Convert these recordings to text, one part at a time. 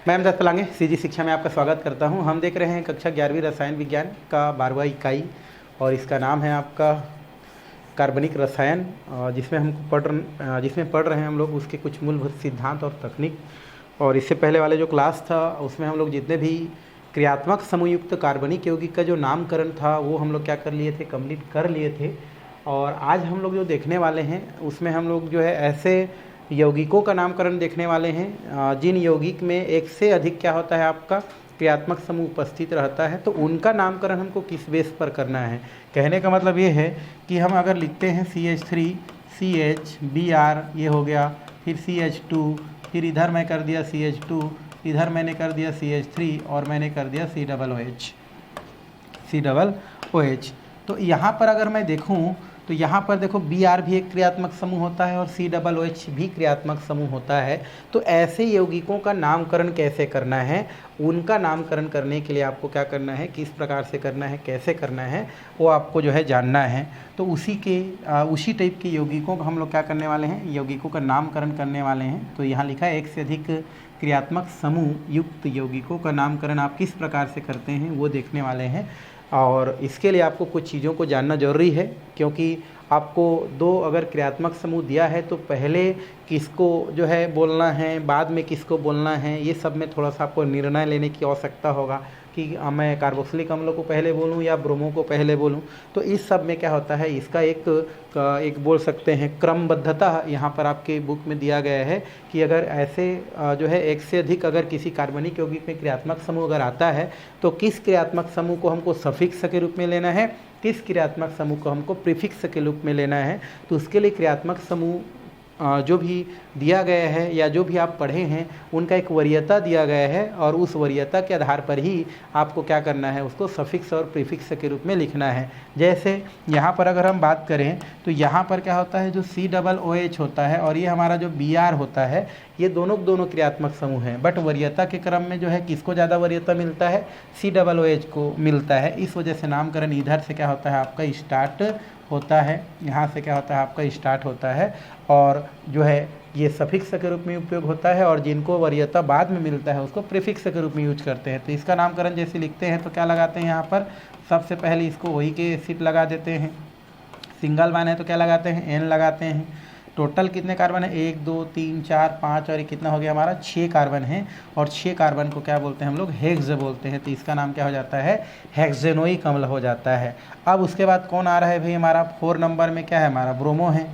मैं अमजद पलांगे सीजी शिक्षा में आपका स्वागत करता हूं। हम देख रहे हैं कक्षा 11वीं रसायन विज्ञान का 12वां इकाई और इसका नाम है आपका कार्बनिक रसायन, जिसमें पढ़ रहे हैं हम लोग उसके कुछ मूलभूत सिद्धांत और तकनीक। और इससे पहले वाले जो क्लास था उसमें हम लोग जितने भी क्रियात्मक समूहयुक्त कार्बनिक यौगिक का जो नामकरण था वो हम लोग क्या कर लिए थे, कंप्लीट कर लिए थे। और आज हम लोग जो देखने वाले हैं उसमें हम लोग जो है ऐसे यौगिकों का नामकरण देखने वाले हैं जिन यौगिक में एक से अधिक क्या होता है आपका क्रियात्मक समूह उपस्थित रहता है, तो उनका नामकरण हमको किस बेस पर करना है। कहने का मतलब ये है कि हम अगर लिखते हैं CH3 CH Br ये हो गया, फिर CH2, फिर इधर मैं कर दिया CH2, इधर मैंने कर दिया CH3 और मैंने कर दिया COOH। तो यहाँ पर अगर मैं देखूँ तो यहाँ पर देखो Br भी एक क्रियात्मक समूह होता है और COOH भी क्रियात्मक समूह होता है। तो ऐसे यौगिकों का नामकरण कैसे करना है, उनका नामकरण करने के लिए आपको क्या करना है, किस प्रकार से करना है, कैसे करना है, वो आपको जो है जानना है। तो उसी टाइप के यौगिकों का हम लोग क्या करने वाले हैं, यौगिकों का नामकरण करने वाले हैं। तो यहाँ लिखा है एक से अधिक क्रियात्मक समूह युक्त यौगिकों का नामकरण आप किस प्रकार से करते हैं वो देखने वाले हैं। और इसके लिए आपको कुछ चीज़ों को जानना ज़रूरी है, क्योंकि आपको दो अगर क्रियात्मक समूह दिया है तो पहले किसको जो है बोलना है, बाद में किसको बोलना है, ये सब में थोड़ा सा आपको निर्णय लेने की आवश्यकता होगा कि मैं कार्बोक्सिलिक अम्लों को पहले बोलूं या ब्रोमो को पहले बोलूं। तो इस सब में क्या होता है, इसका एक बोल सकते हैं क्रमबद्धता यहाँ पर आपके बुक में दिया गया है कि अगर ऐसे जो है एक से अधिक अगर किसी कार्बनिक यौगिक में क्रियात्मक समूह अगर आता है तो किस क्रियात्मक समूह को हमको सफिक्स के रूप में लेना है, किस क्रियात्मक समूह को हमको प्रीफिक्स के रूप में लेना है। तो उसके लिए क्रियात्मक समूह जो भी दिया गया है या जो भी आप पढ़े हैं उनका एक वरीयता दिया गया है और उस वरीयता के आधार पर ही आपको क्या करना है, उसको सफिक्स और प्रीफिक्स के रूप में लिखना है। जैसे यहाँ पर अगर हम बात करें तो यहाँ पर क्या होता है, जो COOH होता है और ये हमारा जो Br होता है, ये दोनों क्रियात्मक समूह हैं, बट वरीयता के क्रम में जो है किसको ज़्यादा वरीयता मिलता है, COOH को मिलता है। इस वजह से नामकरण इधर से क्या होता है आपका स्टार्ट होता है, यहाँ से क्या होता है आपका स्टार्ट होता है और जो है ये सफिक्स के रूप में उपयोग होता है और जिनको वरीयता बाद में मिलता है उसको प्रीफिक्स के रूप में यूज करते हैं। तो इसका नामकरण जैसे लिखते हैं तो क्या लगाते हैं, यहाँ पर सबसे पहले इसको वही के एसिड लगा देते हैं, सिंगल वन है तो क्या लगाते हैं, N लगाते हैं। टोटल कितने कार्बन है, 1 2 3 4 5 और ये कितना हो गया हमारा 6 कार्बन है और 6 कार्बन को क्या बोलते हैं हम लोग, हेक्स बोलते हैं। तो इसका नाम क्या हो जाता है, हेक्सेनोइक अम्ल हो जाता है। अब उसके बाद कौन आ रहा है भाई, हमारा 4 नंबर में क्या है, हमारा ब्रोमो है।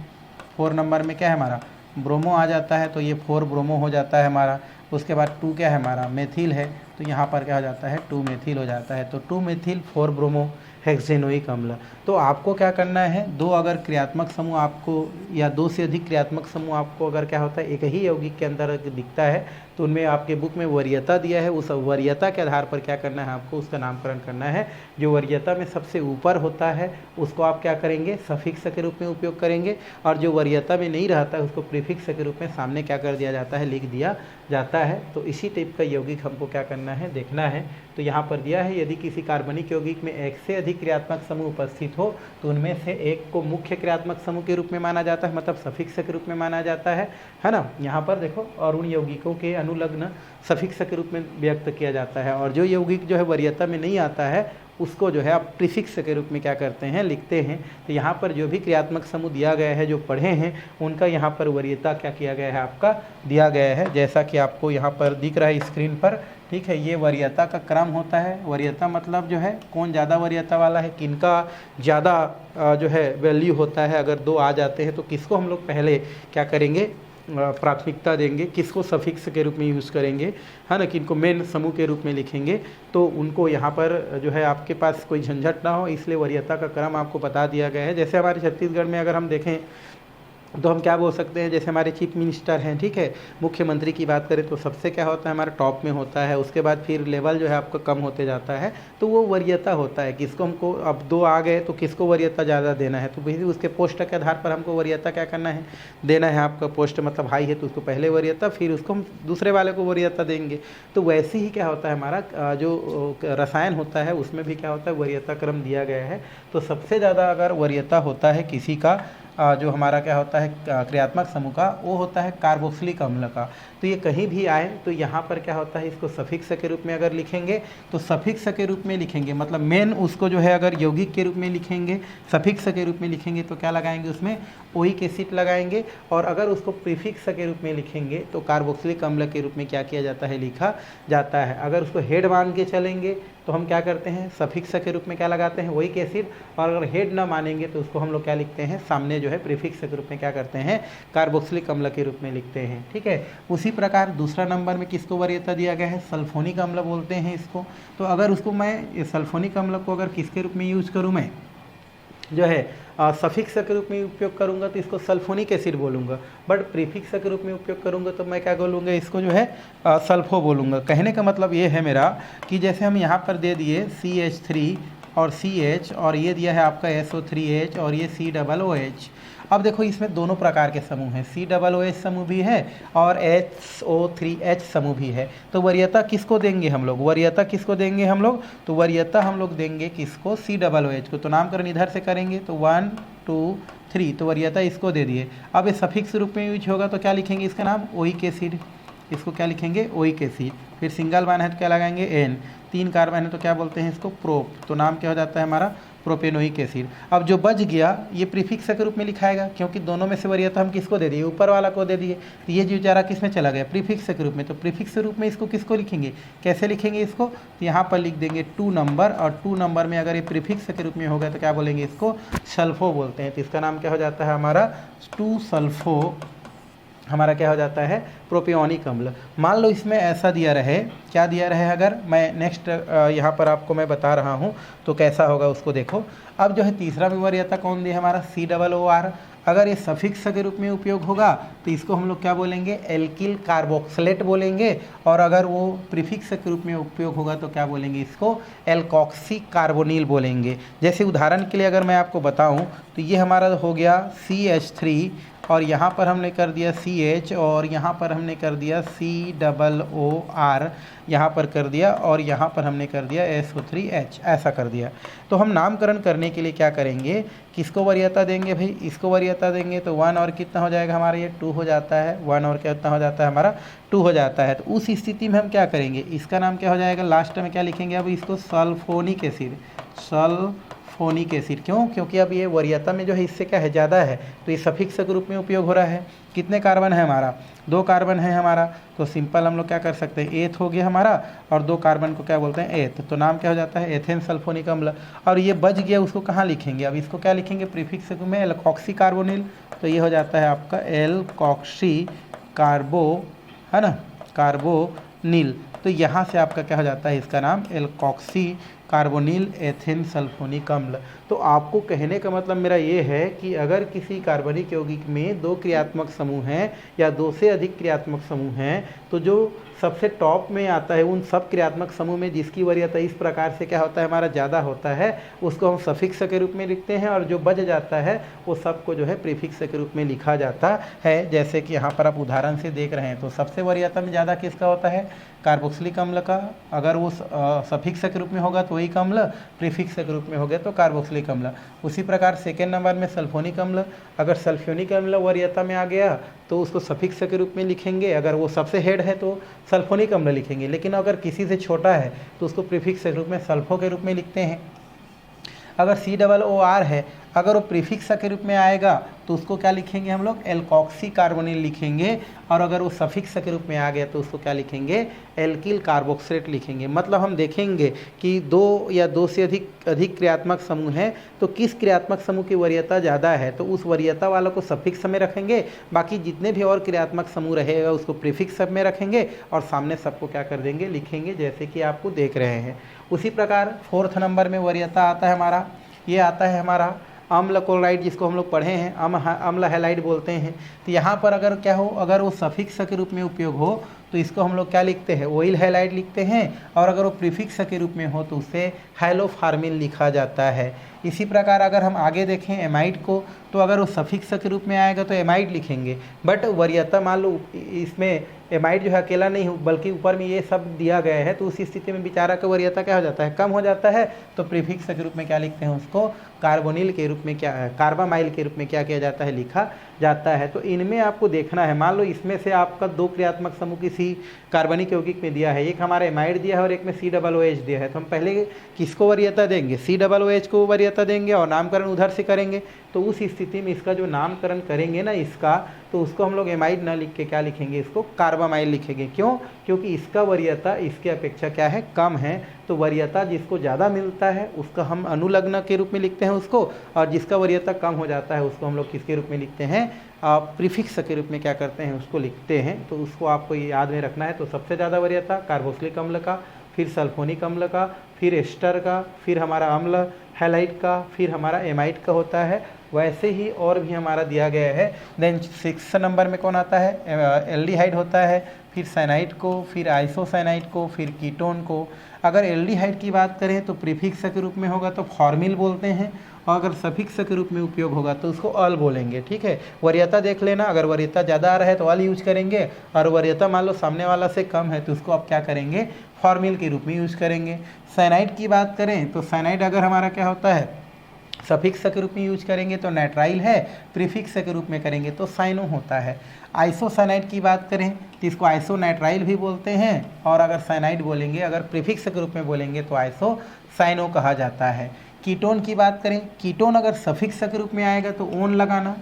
4 नंबर में क्या है हमारा ब्रोमो आ जाता है, तो ये 4 ब्रोमो हो जाता है हमारा। उसके बाद 2 क्या है हमारा, मेथिल है, तो यहाँ पर क्या हो जाता है 2 मेथिल हो जाता है। तो 2 मेथिल 4 ब्रोमो हेक्सेनोइक अम्ल। तो आपको क्या करना है, दो अगर क्रियात्मक समूह आपको या दो से अधिक क्रियात्मक समूह आपको अगर क्या होता है एक ही यौगिक के अंदर दिखता है तो उनमें आपके बुक में वरीयता दिया है, उस वरीयता के आधार पर क्या करना है आपको उसका नामकरण करना है। जो वरीयता में सबसे ऊपर होता है उसको आप क्या करेंगे, सफिक्स के रूप में उपयोग करेंगे और जो वरीयता में नहीं रहता है उसको प्रीफिक्स के रूप में सामने क्या कर दिया जाता है, लिख दिया जाता है। तो इसी टाइप का यौगिक हमको क्या करना है, देखना है। तो यहाँ पर दिया है यदि किसी कार्बनिक यौगिक में एक से अधिक क्रियात्मक समूह उपस्थित हो तो उनमें से एक को मुख्य क्रियात्मक समूह के रूप में माना जाता है, मतलब सफिक्स के रूप में माना जाता है ना। यहाँ पर देखो, और उन यौगिकों के अनुलग्न सफिक्स के रूप में व्यक्त किया जाता है और जो यौगिक जो है वरीयता में नहीं आता है उसको जो है आप प्रीफिक्स के रूप में क्या करते हैं, लिखते हैं। तो यहाँ पर जो भी क्रियात्मक समूह दिया गया है जो पढ़े हैं उनका यहाँ पर वरीयता क्या किया गया है, आपका दिया गया है, जैसा कि आपको यहाँ पर दिख रहा है स्क्रीन पर। ठीक है, ये वरीयता का क्रम होता है। वरीयता मतलब जो है कौन ज़्यादा वरीयता वाला है, किनका ज़्यादा जो है वैल्यू होता है। अगर दो आ जाते हैं तो किसको हम लोग पहले क्या करेंगे, प्राथमिकता देंगे, किसको सफिक्स के रूप में यूज़ करेंगे, है ना, किनको मेन समूह के रूप में लिखेंगे। तो उनको यहाँ पर जो है आपके पास कोई झंझट ना हो, इसलिए वरीयता का क्रम आपको बता दिया गया है। जैसे हमारे छत्तीसगढ़ में अगर हम देखें तो हम क्या बोल सकते हैं, जैसे हमारे चीफ मिनिस्टर हैं, ठीक है, मुख्यमंत्री की बात करें तो सबसे क्या होता है हमारा टॉप में होता है, उसके बाद फिर लेवल जो है आपका कम होते जाता है। तो वो वरीयता होता है, किसको हमको अब दो आ गए तो किसको वरीयता ज़्यादा देना है, तो फिर उसके पोस्ट के आधार पर हमको वरीयता क्या करना है, देना है। आपका पोस्ट मतलब हाई है तो उसको पहले वरीयता, फिर उसको हम दूसरे वाले को वरीयता देंगे। तो वैसे ही क्या होता है हमारा जो रसायन होता है उसमें भी क्या होता है वरीयता क्रम दिया गया है। तो सबसे ज़्यादा अगर वरीयता होता है किसी का जो हमारा क्या होता है क्रियात्मक समूह का, वो होता है कार्बोक्सिलिक अम्ल का। तो ये कहीं भी आए तो यहाँ पर क्या होता है, इसको सफिक्स के रूप में अगर लिखेंगे तो सफिक्स के रूप में लिखेंगे, मतलब मेन उसको जो है अगर यौगिक के रूप में लिखेंगे, सफिक्स के रूप में लिखेंगे तो क्या लगाएंगे उसमें ओइक एसिड लगाएंगे, और अगर उसको प्रीफिक्स के रूप में लिखेंगे तो कार्बोक्सिलिक अम्ल के रूप में क्या किया जाता है, लिखा जाता है। अगर उसको हेड मान के चलेंगे तो हम क्या करते हैं, सफिक्स के रूप में क्या लगाते हैं, ओइक एसिड, और अगर हेड ना मानेंगे तो उसको हम लोग क्या लिखते हैं, सामने जो है प्रीफिक्स के रूप में क्या करते हैं, कार्बोक्सिलिक अम्ल के रूप में लिखते हैं। ठीक है, उसी प्रकार दूसरा नंबर में किसको वरीयता दिया गया है, सल्फोनिक अम्ल बोलते हैं इसको। तो अगर उसको मैं सल्फोनिक अम्ल को अगर किसके रूप में यूज करूँ, मैं जो है सफिक्स के रूप में उपयोग करूंगा तो इसको सल्फोनिक एसिड बोलूँगा, बट प्रीफिक्स के रूप में उपयोग करूंगा तो मैं क्या बोलूँगा, इसको जो है सल्फो बोलूँगा। कहने का मतलब ये है मेरा कि जैसे हम यहाँ पर दे दिए CH3 और CH, और ये दिया है आपका SO3H और ये COOH। अब देखो इसमें दोनों प्रकार के समूह हैं, COOH समूह भी है और SO3H समूह भी है। तो वरीयता किसको देंगे हम लोग, वरीयता किसको देंगे हम लोग, तो वरीयता हम लोग देंगे किसको, COOH को। तो नामकरण इधर से करेंगे तो 1 2 3, तो वरीयता इसको दे दिए। अब ये सफिक्स रूप में यूज होगा तो क्या लिखेंगे इसका नाम, ओइक एसिड, इसको क्या लिखेंगे, ओइक एसिड। फिर सिंगल वन है तो क्या लगाएंगे N, 3 कार्बन है तो क्या बोलते हैं इसको, प्रोप, तो नाम क्या हो जाता है हमारा, प्रोपेनोइक एसिड। अब जो बच गया ये प्रीफिक्स के रूप में लिखाएगा, क्योंकि दोनों में से वरीयता हम किसको दे दिए, ऊपर वाला को दे दिए, तो ये जो बेचारा किस में चला गया, प्रीफिक्स के रूप में। तो प्रीफिक्स के रूप में इसको किसको लिखेंगे, कैसे लिखेंगे इसको, तो यहाँ पर लिख देंगे 2 नंबर, और 2 नंबर में अगर ये प्रीफिक्स के रूप में होगा तो क्या बोलेंगे, इसको सल्फो बोलते हैं। तो इसका नाम क्या हो जाता है हमारा 2 सल्फो, हमारा क्या हो जाता है, प्रोपियोनिक अम्ल। मान लो इसमें ऐसा दिया रहे, क्या दिया रहे, अगर मैं नेक्स्ट यहाँ पर आपको मैं बता रहा हूँ तो कैसा होगा उसको देखो। अब जो है तीसरा में वरीयता कौन दिया हमारा, COOR। अगर ये सफिक्स के रूप में उपयोग होगा तो इसको हम लोग क्या बोलेंगे, एल्किल कार्बोक्सिलेट बोलेंगे, और अगर वो प्रीफिक्स के रूप में उपयोग होगा तो क्या बोलेंगे, इसको एल्कॉक्सी कार्बोनिल बोलेंगे। जैसे उदाहरण के लिए अगर मैं आपको बताऊं तो ये हमारा हो गया CH3, और यहाँ पर हमने कर दिया CH, और यहाँ पर हमने कर दिया COOR, यहाँ पर कर दिया, और यहाँ पर हमने कर दिया SO3H, ऐसा कर दिया। तो हम नामकरण करने के लिए क्या करेंगे, किसको वरीयता देंगे भाई, इसको वरीयता देंगे तो 1 और कितना हो जाएगा हमारा, ये 2 हो जाता है, 1 और कितना हो जाता है हमारा 2 हो जाता है। तो उस स्थिति में हम क्या करेंगे, इसका नाम क्या हो जाएगा, लास्ट में क्या लिखेंगे, अब इसको सल्फोनिक एसिड, सल्फोनिक एसिड। क्यों, क्योंकि अब ये वरीयता में जो है इससे क्या है, ज़्यादा है, तो ये सफिक्स के रूप में उपयोग हो रहा है। कितने कार्बन है हमारा, 2 कार्बन है हमारा, तो सिंपल हम लोग क्या कर सकते हैं, एथ हो गया हमारा, और 2 कार्बन को क्या बोलते हैं, एथ, तो नाम क्या हो जाता है, एथेन सल्फोनिक अम्ल। और ये बच गया, उसको कहाँ लिखेंगे, अब इसको क्या लिखेंगे, प्रीफिक्स में एल्कॉक्सी कार्बोनिल, तो ये हो जाता है आपका एल्कॉक्सी कार्बो, है ना, कार्बोनिल। तो यहाँ से आपका क्या हो जाता है, इसका नाम एल्कॉक्सी कार्बोनिल एथेन सल्फोनिक अम्ल। तो आपको कहने का मतलब मेरा ये है कि अगर किसी कार्बनिक यौगिक में 2 क्रियात्मक समूह हैं या 2 से अधिक क्रियात्मक समूह हैं, तो जो सबसे टॉप में आता है उन सब क्रियात्मक समूह में जिसकी वरीयता इस प्रकार से क्या होता है हमारा ज़्यादा होता है, उसको हम सफिक्स के रूप में लिखते हैं, और जो बच जाता है वो सबको जो है प्रीफिक्स के रूप में लिखा जाता है। जैसे कि यहाँ पर आप उदाहरण से देख रहे हैं, तो सबसे वरीयता में ज़्यादा किसका होता है, कार्बोक्सिलिक अम्ल का। अगर वो सफिक्स के रूप में होगा तो वही अम्ल, प्रीफिक्स के रूप में हो गया तो कार्बोक्सिलिक अम्ल। उसी प्रकार सेकेंड नंबर में सल्फोनिक अम्ल, अगर सल्फ्योनिक अम्ल वरीयता में आ गया तो उसको सफिक्स के रूप में लिखेंगे, अगर वो सबसे हेड है तो सल्फोनिक अम्ल लिखेंगे, लेकिन अगर किसी से छोटा है तो उसको प्रीफिक्स के रूप में सल्फो के रूप में लिखते हैं। अगर COOR है, अगर वो प्रीफिक्स के रूप में आएगा तो उसको क्या लिखेंगे हम लोग, एल्कॉक्सी कार्बोनिल लिखेंगे, और अगर वो सफिक्स के रूप में आ गया तो उसको क्या लिखेंगे, एल्किल कार्बोक्सिलेट लिखेंगे। मतलब हम देखेंगे कि 2 या 2 से अधिक क्रियात्मक समूह हैं, तो किस क्रियात्मक समूह की वरीयता ज़्यादा है तो उस वरीयता वालों को सफिक्स में रखेंगे, बाकी जितने भी और क्रियात्मक समूह रहेगा उसको प्रीफिक्स में रखेंगे, और सामने सबको क्या कर देंगे, लिखेंगे, जैसे कि आपको देख रहे हैं। उसी प्रकार 4th नंबर में वरीयता आता है हमारा, ये आता है हमारा अम्ल क्लोराइड, जिसको हम लोग पढ़े हैं अम्ल हैलाइड बोलते हैं। तो यहाँ पर अगर क्या हो, अगर वो सफिक्स के रूप में उपयोग हो तो इसको हम लोग क्या लिखते हैं, ऑयल हैलाइड लिखते हैं, और अगर वो प्रीफिक्स के रूप में हो तो उसे हैलोफार्मिल लिखा जाता है। इसी प्रकार अगर हम आगे देखें एमाइड को, तो अगर वो सफिक्स के रूप में आएगा तो एमाइड लिखेंगे, बट वरीयता मान लो इसमें एमाइड जो है अकेला नहीं बल्कि ऊपर में ये सब दिया गया है, तो उस स्थिति में बेचारा का वरीयता क्या हो जाता है, कम हो जाता है। तो प्रीफिक्स के रूप में क्या लिखते हैं उसको, कार्बोनिल के रूप में क्या, कार्बामाइल के रूप में क्या किया जाता है, लिखा जाता है। तो इनमें आपको देखना है, मान लो इसमें से आपका 2 क्रियात्मक समूह किसी कार्बनिक यौगिक में दिया है, एक हमारा एमाइड दिया है और एक में COOH दिया है, तो हम पहले किसको वरीयता देंगे, COOH को वरीयता देंगे और नामकरण उधर से करेंगे। तो उस स्थिति में इसका जो नामकरण करेंगे ना इसका, तो उसको हम लोग एमाइड ना लिख के क्या लिखेंगे, इसको कार्बामाइल लिखेंगे। क्यों, क्योंकि इसका वरीयता इसके अपेक्षा क्या है, कम है। तो वरीयता जिसको ज़्यादा मिलता है उसका हम अनुलग्न के रूप में लिखते हैं उसको, और जिसका वरीयता कम हो जाता है उसको हम लोग किसके रूप में लिखते हैं, प्रीफिक्स के रूप में क्या करते हैं, उसको लिखते हैं। तो उसको आपको ये याद में रखना है। तो सबसे ज़्यादा वरीयता कार्बोक्सिलिक अम्ल का, फिर सल्फोनिक अम्ल का, फिर एस्टर का, फिर हमारा अम्ल हैलाइड का, फिर हमारा एमाइड का होता है। वैसे ही और भी हमारा दिया गया है। देन 6 नंबर में कौन आता है, एल्डिहाइड होता है, फिर साइनाइड को, फिर आइसोसाइनाइड को, फिर कीटोन को। अगर एल्डिहाइड की बात करें तो प्रीफिक्स के रूप में होगा तो फॉर्मिल बोलते हैं, और अगर सफिक्स के रूप में उपयोग होगा तो उसको अल बोलेंगे। ठीक है, वरीयता देख लेना, अगर वरीयता ज़्यादा आ रहा है तो अल यूज करेंगे, और वरीयता मान लो सामने वाला से कम है तो उसको आप क्या करेंगे, फॉर्मिल के रूप में यूज करेंगे। साइनाइड की बात करें तो साइनाइड अगर हमारा क्या होता है, सफिक्स के रूप में यूज करेंगे तो नाइट्राइल है, प्रीफिक्स के रूप में करेंगे तो साइनो होता है। आइसोसाइनाइड की बात करें तो इसको आइसोनाइट्राइल भी बोलते हैं, और अगर साइनाइड बोलेंगे, अगर प्रीफिक्स के रूप में बोलेंगे तो आइसोसाइनो कहा जाता है। कीटोन की बात करें, कीटोन अगर सफिक्स के रूप में आएगा तो ओन लगाना,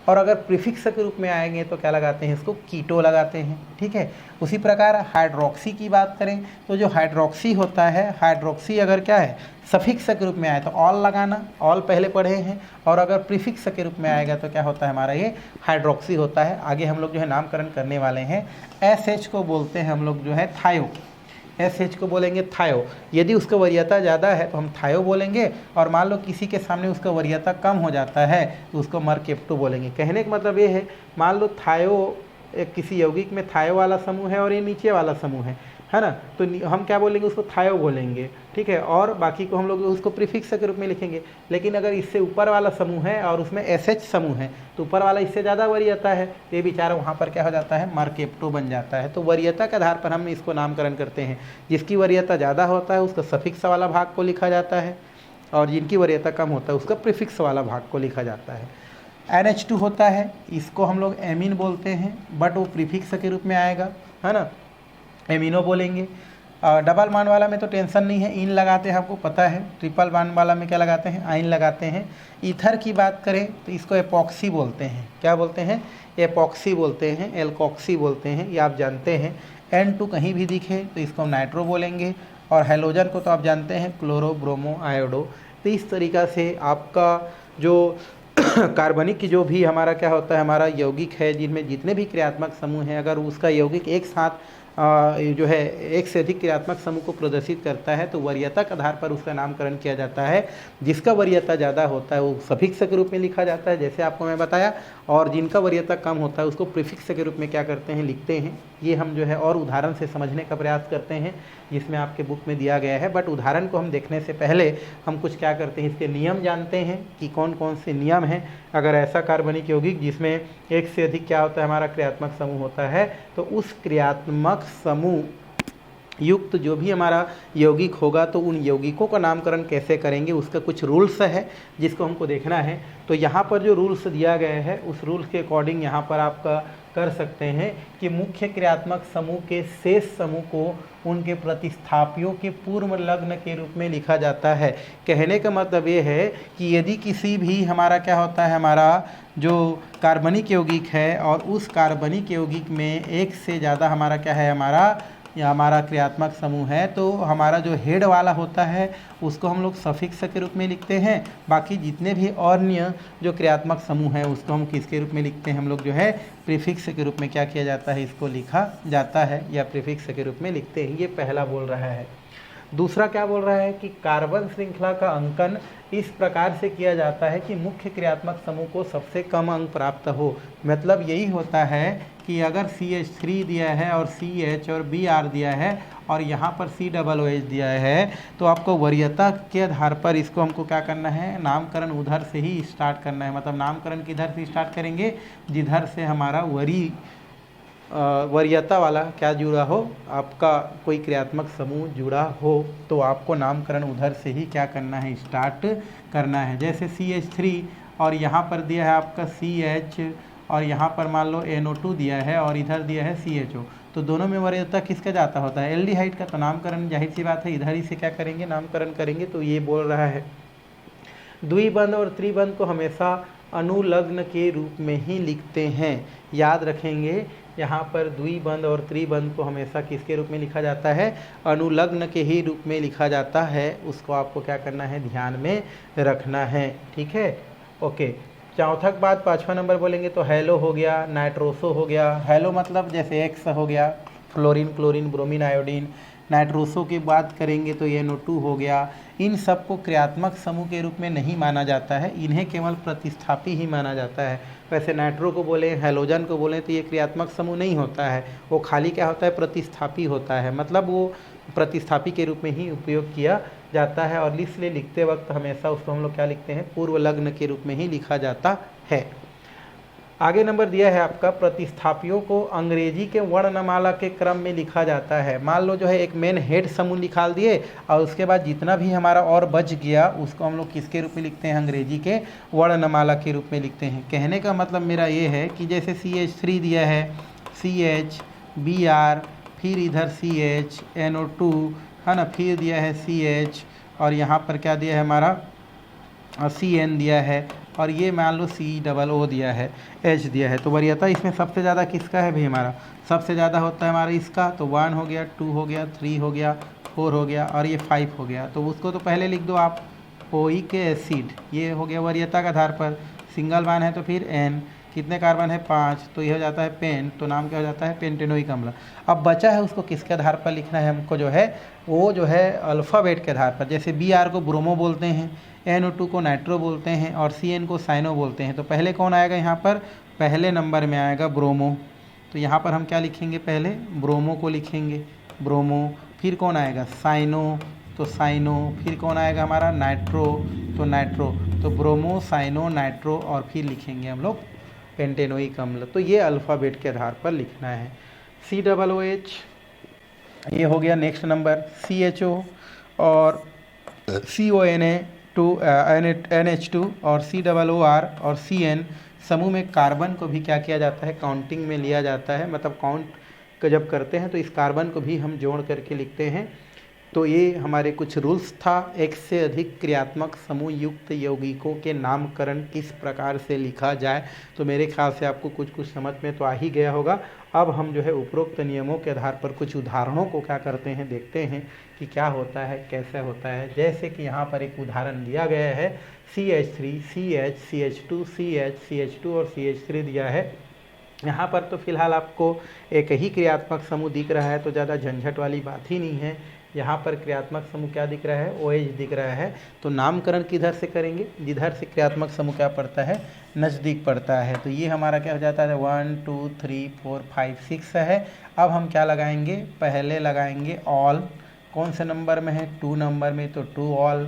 और अगर प्रीफिक्स के रूप में आएंगे तो क्या लगाते हैं, इसको कीटो लगाते हैं। ठीक है, उसी प्रकार हाइड्रोक्सी की बात करें तो जो हाइड्रोक्सी होता है, हाइड्रोक्सी अगर क्या है, सफिक्स के रूप में आए तो ऑल लगाना, ऑल पहले पढ़े हैं, और अगर प्रीफिक्स के रूप में आएगा तो क्या होता है हमारा, ये हाइड्रोक्सी होता है। आगे हम लोग जो है नामकरण करने वाले हैं। SH को बोलते हैं हम लोग जो है थायो, SH को बोलेंगे थायो। यदि उसका वरीयता ज़्यादा है तो हम थायो बोलेंगे, और मान लो किसी के सामने उसका वरीयता कम हो जाता है तो उसको मरकेप्टो बोलेंगे। कहने का मतलब ये है, मान लो थायो, एक किसी यौगिक में थायो वाला समूह है और ये नीचे वाला समूह है ना, तो हम क्या बोलेंगे, उसको थायो बोलेंगे। ठीक है, और बाकी को हम लोग उसको प्रीफिक्स के रूप में लिखेंगे। लेकिन अगर इससे ऊपर वाला समूह है और उसमें SH समूह है तो ऊपर वाला इससे ज़्यादा वरीयता है, तो ये बेचारा वहाँ पर क्या हो जाता है, मरकेप्टो बन जाता है। तो वरीयता के आधार पर हम इसको नामकरण करते हैं। जिसकी वरीयता ज़्यादा होता है उसका सफिक्स वाला भाग को लिखा जाता है, और जिनकी वरीयता कम होता है उसका प्रीफिक्स वाला भाग को लिखा जाता है। NH2 होता है, इसको हम लोग एमीन बोलते हैं, बट वो प्रीफिक्स के रूप में आएगा, है ना, एमिनो बोलेंगे। डबल बांड वाला में तो टेंशन नहीं है, इन लगाते हैं, आपको पता है। ट्रिपल बांड वाला में क्या लगाते हैं, आइन लगाते हैं। ईथर की बात करें तो इसको एपॉक्सी बोलते हैं। क्या बोलते हैं, एपॉक्सी बोलते हैं, एल्कोक्सी बोलते हैं, ये आप जानते हैं। N2 कहीं भी दिखे तो इसको हम नाइट्रो बोलेंगे, और हेलोजन को तो आप जानते हैं, क्लोरो, ब्रोमो, आयोडो। तो इस तरीक़ा से आपका जो कार्बनिक की जो भी हमारा क्या होता है, हमारा यौगिक है, जिनमें जितने भी क्रियात्मक समूह हैं, अगर उसका यौगिक एक साथ जो है एक से अधिक क्रियात्मक समूह को प्रदर्शित करता है तो वरीयता के आधार पर उसका नामकरण किया जाता है। जिसका वरीयता ज़्यादा होता है वो सफिक्स के रूप में लिखा जाता है, जैसे आपको मैं बताया, और जिनका वरीयता कम होता है उसको प्रीफिक्स के रूप में क्या करते हैं, लिखते हैं। ये हम जो है और उदाहरण से समझने का प्रयास करते हैं, जिसमें आपके बुक में दिया गया है। बट उदाहरण को हम देखने से पहले हम कुछ क्या करते हैं, इसके नियम जानते हैं कि कौन कौन से नियम हैं। अगर ऐसा कार्बनिक यौगिक जिसमें एक से अधिक क्या होता है, हमारा क्रियात्मक समूह होता है, तो उस क्रियात्मक समूह युक्त जो भी हमारा यौगिक होगा तो उन यौगिकों का नामकरण कैसे करेंगे, उसका कुछ रूल्स है जिसको हमको देखना है। तो यहाँ पर जो रूल्स दिया गया है उस रूल्स के अकॉर्डिंग यहाँ पर आपका कर सकते हैं कि मुख्य क्रियात्मक समूह के शेष समूह को उनके प्रतिस्थापियों के पूर्व लग्न के रूप में लिखा जाता है। कहने का मतलब ये है कि यदि किसी भी हमारा क्या होता है, हमारा जो कार्बनिक यौगिक है और उस कार्बनिक यौगिक में एक से ज़्यादा हमारा क्या है, हमारा क्रियात्मक समूह है, तो हमारा जो हेड वाला होता है उसको हम लोग सफिक्स के रूप में लिखते हैं। बाकी जितने भी अन्य जो क्रियात्मक समूह है उसको हम किसके रूप में लिखते हैं, हम लोग जो है प्रीफिक्स के रूप में क्या किया जाता है, इसको लिखा जाता है या प्रीफिक्स के रूप में लिखते हैं। ये पहला बोल रहा है। दूसरा क्या बोल रहा है कि कार्बन श्रृंखला का अंकन इस प्रकार से किया जाता है कि मुख्य क्रियात्मक समूह को सबसे कम अंक प्राप्त हो। मतलब यही होता है कि अगर CH3 दिया है और CH और Br दिया है और यहाँ पर COOH दिया है, तो आपको वरीयता के आधार पर इसको हमको क्या करना है, नामकरण उधर से ही स्टार्ट करना है। मतलब नामकरण किधर से स्टार्ट करेंगे, जिधर से हमारा वरीयता वाला क्या जुड़ा हो, आपका कोई क्रियात्मक समूह जुड़ा हो, तो आपको नामकरण उधर से ही क्या करना है, स्टार्ट करना है। जैसे CH3 और यहाँ पर दिया है आपका CH और यहाँ पर मान लो NO2 दिया है और इधर दिया है CHO, तो दोनों में वरीयता किसका जाता होता है, एल्डिहाइड का। तो नामकरण जाहिर सी बात है इधर ही से क्या करेंगे, नामकरण करेंगे। तो ये बोल रहा है द्विबंध और त्रिबंध को हमेशा अनुलग्न के रूप में ही लिखते हैं। याद रखेंगे, यहाँ पर द्विबंध और त्रिबंध को हमेशा किसके रूप में लिखा जाता है, अनुलग्न के ही रूप में लिखा जाता है। उसको आपको क्या करना है, ध्यान में रखना है। ठीक है, ओके। चौथा बात, 5वां नंबर बोलेंगे तो हेलो हो गया, नाइट्रोसो हो गया। हेलो मतलब जैसे एक्स हो गया, fluorine, chlorine, bromine, iodine. Nitroso की बात करेंगे तो NO2 हो गया। इन सबको क्रियात्मक समूह के रूप में नहीं माना जाता है, इन्हें केवल प्रतिस्थापी ही माना जाता है। वैसे नाइट्रो को बोले, हेलोजन को बोले तो ये क्रियात्मक समूह नहीं होता है, वो खाली क्या होता है, प्रतिस्थापी होता है। मतलब वो प्रतिस्थापी के रूप में ही उपयोग किया जाता है और इसलिए लिखते वक्त हमेशा उसको हम लोग क्या लिखते हैं, पूर्वलग्न के रूप में ही लिखा जाता है। आगे नंबर दिया है आपका, प्रतिस्थापियों को अंग्रेजी के वर्णमाला के क्रम में लिखा जाता है। मान लो जो है एक मेन हेड समूह निकाल दिए और उसके बाद जितना भी हमारा और बच गया उसको हम लोग किसके रूप में लिखते हैं, अंग्रेजी के वर्णमाला के रूप में लिखते हैं। कहने का मतलब मेरा ये है कि जैसे CH3 दिया है, CH, Br, फिर इधर CH, NO2 है ना, फिर दिया है CH और यहाँ पर क्या दिया है हमारा CN दिया है और ये मान लो COO दिया है, H दिया है। तो वरीयता इसमें सबसे ज़्यादा किसका है भाई, हमारा सबसे ज़्यादा होता है हमारा इसका। तो 1 हो गया, 2 हो गया, 3 हो गया, 4 हो गया और ये 5 हो गया। तो उसको तो पहले लिख दो आप, ओइक एसिड, ये हो गया वरीयता के आधार पर। सिंगल वन है तो फिर N, कितने कार्बन है, 5, तो ये हो जाता है पेन, तो नाम क्या हो जाता है, पेंटेनोइक अम्ल। अब बचा है उसको किसके आधार पर लिखना है हमको, जो है वो जो है अल्फ़ाबेट के आधार पर। जैसे Br को ब्रोमो बोलते हैं, NO2 को नाइट्रो बोलते हैं और CN को साइनो बोलते हैं। तो पहले कौन आएगा यहाँ पर, पहले नंबर में आएगा ब्रोमो। तो यहाँ पर हम क्या लिखेंगे, पहले ब्रोमो को लिखेंगे, ब्रोमो। फिर कौन आएगा, साइनो, तो साइनो। फिर कौन आएगा हमारा, नाइट्रो, तो नाइट्रो। तो ब्रोमो, साइनो, नाइट्रो और फिर लिखेंगे हम लोग पेंटेनोइक अम्ल। तो ये अल्फ़ाबेट के आधार पर लिखना है। COOH, ये हो गया नेक्स्ट नंबर। CHO और NH2 और COOR और CN समूह में कार्बन को भी क्या किया जाता है, काउंटिंग में लिया जाता है। मतलब काउंट जब करते हैं तो इस कार्बन को भी हम जोड़ करके लिखते हैं। तो ये हमारे कुछ रूल्स था। एक से अधिक क्रियात्मक समूह युक्त यौगिकों के नामकरण किस प्रकार से लिखा जाए। तो मेरे ख्याल से आपको कुछ कुछ समझ में तो आ ही गया होगा। अब हम जो है उपरोक्त नियमों के आधार पर कुछ उदाहरणों को क्या करते हैं, देखते हैं कि क्या होता है, कैसे होता है। जैसे कि यहाँ पर एक उदाहरण दिया गया है, CH3, CH, CH2, CH, CH2 और CH3 दिया है। यहाँ पर तो फिलहाल आपको एक ही क्रियात्मक समूह दिख रहा है, तो ज़्यादा झंझट वाली बात ही नहीं है। यहाँ पर क्रियात्मक समूह क्या दिख रहा है, OH दिख रहा है। तो नामकरण किधर से करेंगे, जिधर से क्रियात्मक समूह क्या पड़ता है, नज़दीक पड़ता है। तो ये हमारा क्या हो जाता है, 1 2 3 4 5 6 है। अब हम क्या लगाएंगे, पहले लगाएंगे ऑल। कौन से नंबर में है, 2 नंबर में, तो 2 ऑल।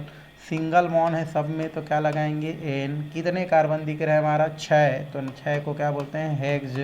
सिंगल बॉन्ड है सब में, तो क्या लगाएंगे N। कितने कार्बन दिख रहा है हमारा, 6, तो 6 को क्या बोलते हैं, हेक्स।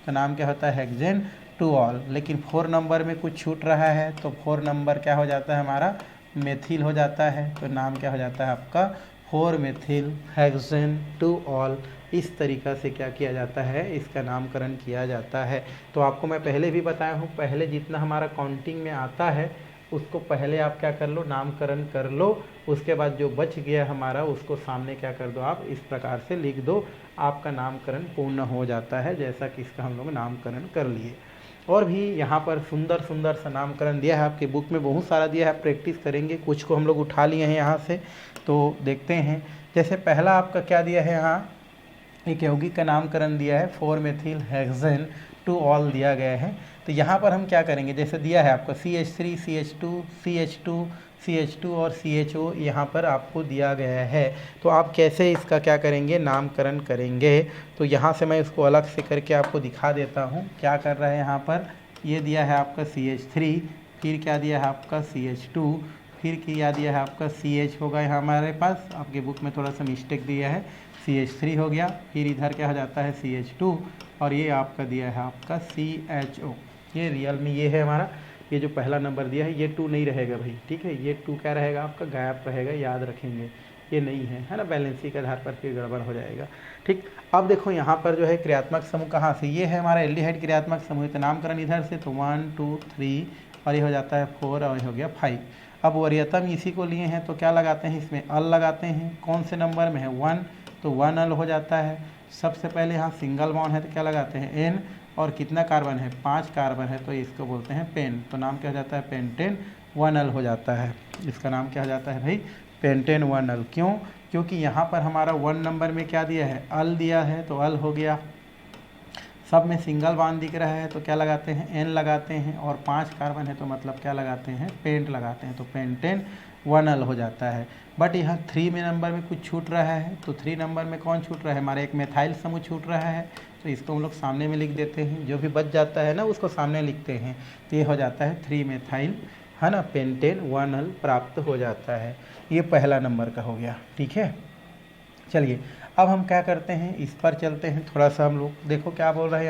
तो नाम क्या होता है, हेक्सेन 2 ऑल। लेकिन 4 नंबर में कुछ छूट रहा है, तो 4 नंबर क्या हो जाता है हमारा, मेथिल हो जाता है। तो नाम क्या हो जाता है आपका, 4 मेथिल हेक्सेन 2 ऑल। इस तरीक़ा से क्या किया जाता है, इसका नामकरण किया जाता है। तो आपको मैं पहले भी बताया हूँ, पहले जितना हमारा काउंटिंग में आता है उसको पहले आप क्या कर लो, नामकरण कर लो। उसके बाद जो बच गया हमारा उसको सामने क्या कर दो, आप इस प्रकार से लिख दो, आपका नामकरण पूर्ण हो जाता है। जैसा कि इसका हम लोग नामकरण कर लिए। और भी यहाँ पर सुंदर सुंदर सा नामकरण दिया है, आपके बुक में बहुत सारा दिया है, प्रैक्टिस करेंगे। कुछ को हम लोग उठा लिए हैं यहाँ से, तो देखते हैं। जैसे पहला आपका क्या दिया है, यहाँ एक यौगिक का नामकरण दिया है, 4 मेथिल हेक्सेन 2 ऑल दिया गया है। तो यहाँ पर हम क्या करेंगे, जैसे दिया है आपका CH3, CH2, CH2, CH2 और CHO यहाँ पर आपको दिया गया है। तो आप कैसे इसका क्या करेंगे, नामकरण करेंगे। तो यहाँ से मैं इसको अलग से करके आपको दिखा देता हूँ क्या कर रहा है। यहाँ पर ये दिया है आपका CH3, फिर क्या दिया है आपका CH2, फिर क्या दिया है आपका CH होगा यहाँ हमारे पास, आपके बुक में थोड़ा सा मिस्टेक दिया है, CH3 हो गया। फिर इधर क्या हो जाता है CH2 और ये आपका दिया है आपका CHO। ये रियल में ये है हमारा, ये जो पहला नंबर दिया है ये 2 नहीं रहेगा भाई, ठीक है, ये 2 क्या रहेगा आपका गायब रहेगा, याद रखेंगे ये नहीं है ना, बैलेंसी के आधार पर फिर गड़बड़ हो जाएगा। ठीक, अब देखो यहाँ पर जो है क्रियात्मक समूह कहाँ से, ये है हमारा एल्डिहाइड क्रियात्मक समूह, तो नामकरण इधर से, तो 1 2 3 और ये हो जाता है 4 और ये हो गया 5। अब वरीयता में इसी को लिए हैं तो क्या लगाते हैं, इसमें अल लगाते हैं, कौन से नंबर में है 1, तो 1 अल हो जाता है। सबसे पहले यहाँ सिंगल बॉन्ड है तो क्या लगाते हैं एन, और कितना कार्बन है 5 कार्बन है तो इसको बोलते हैं पेन, तो नाम क्या हो जाता है पेंटेन 1 अल हो जाता है। इसका नाम क्या हो जाता है भाई पेंटेन 1 अल। क्यों, क्योंकि यहाँ पर हमारा 1 नंबर में क्या दिया है अल दिया है तो अल हो गया। सब में सिंगल बॉन्ड दिख रहा है तो क्या लगाते हैं एन लगाते हैं, और 5 कार्बन है तो मतलब क्या लगाते हैं पेंट लगाते हैं, तो पेंटेन 1 अल हो जाता है। बट यहाँ 3 में नंबर में कुछ छूट रहा है, तो 3 नंबर में कौन छूट रहा है, हमारा एक मेथाइल समूह छूट रहा है, तो इसको हम लोग सामने में लिख देते हैं, जो भी बच जाता है ना उसको सामने लिखते हैं, तो ये हो जाता है 3 मेथाइल है ना, पेंटेन 1 अल प्राप्त हो जाता है। ये पहला नंबर का हो गया, ठीक है। चलिए अब हम क्या करते हैं, इस पर चलते हैं थोड़ा सा हम लोग, देखो क्या बोल रहा है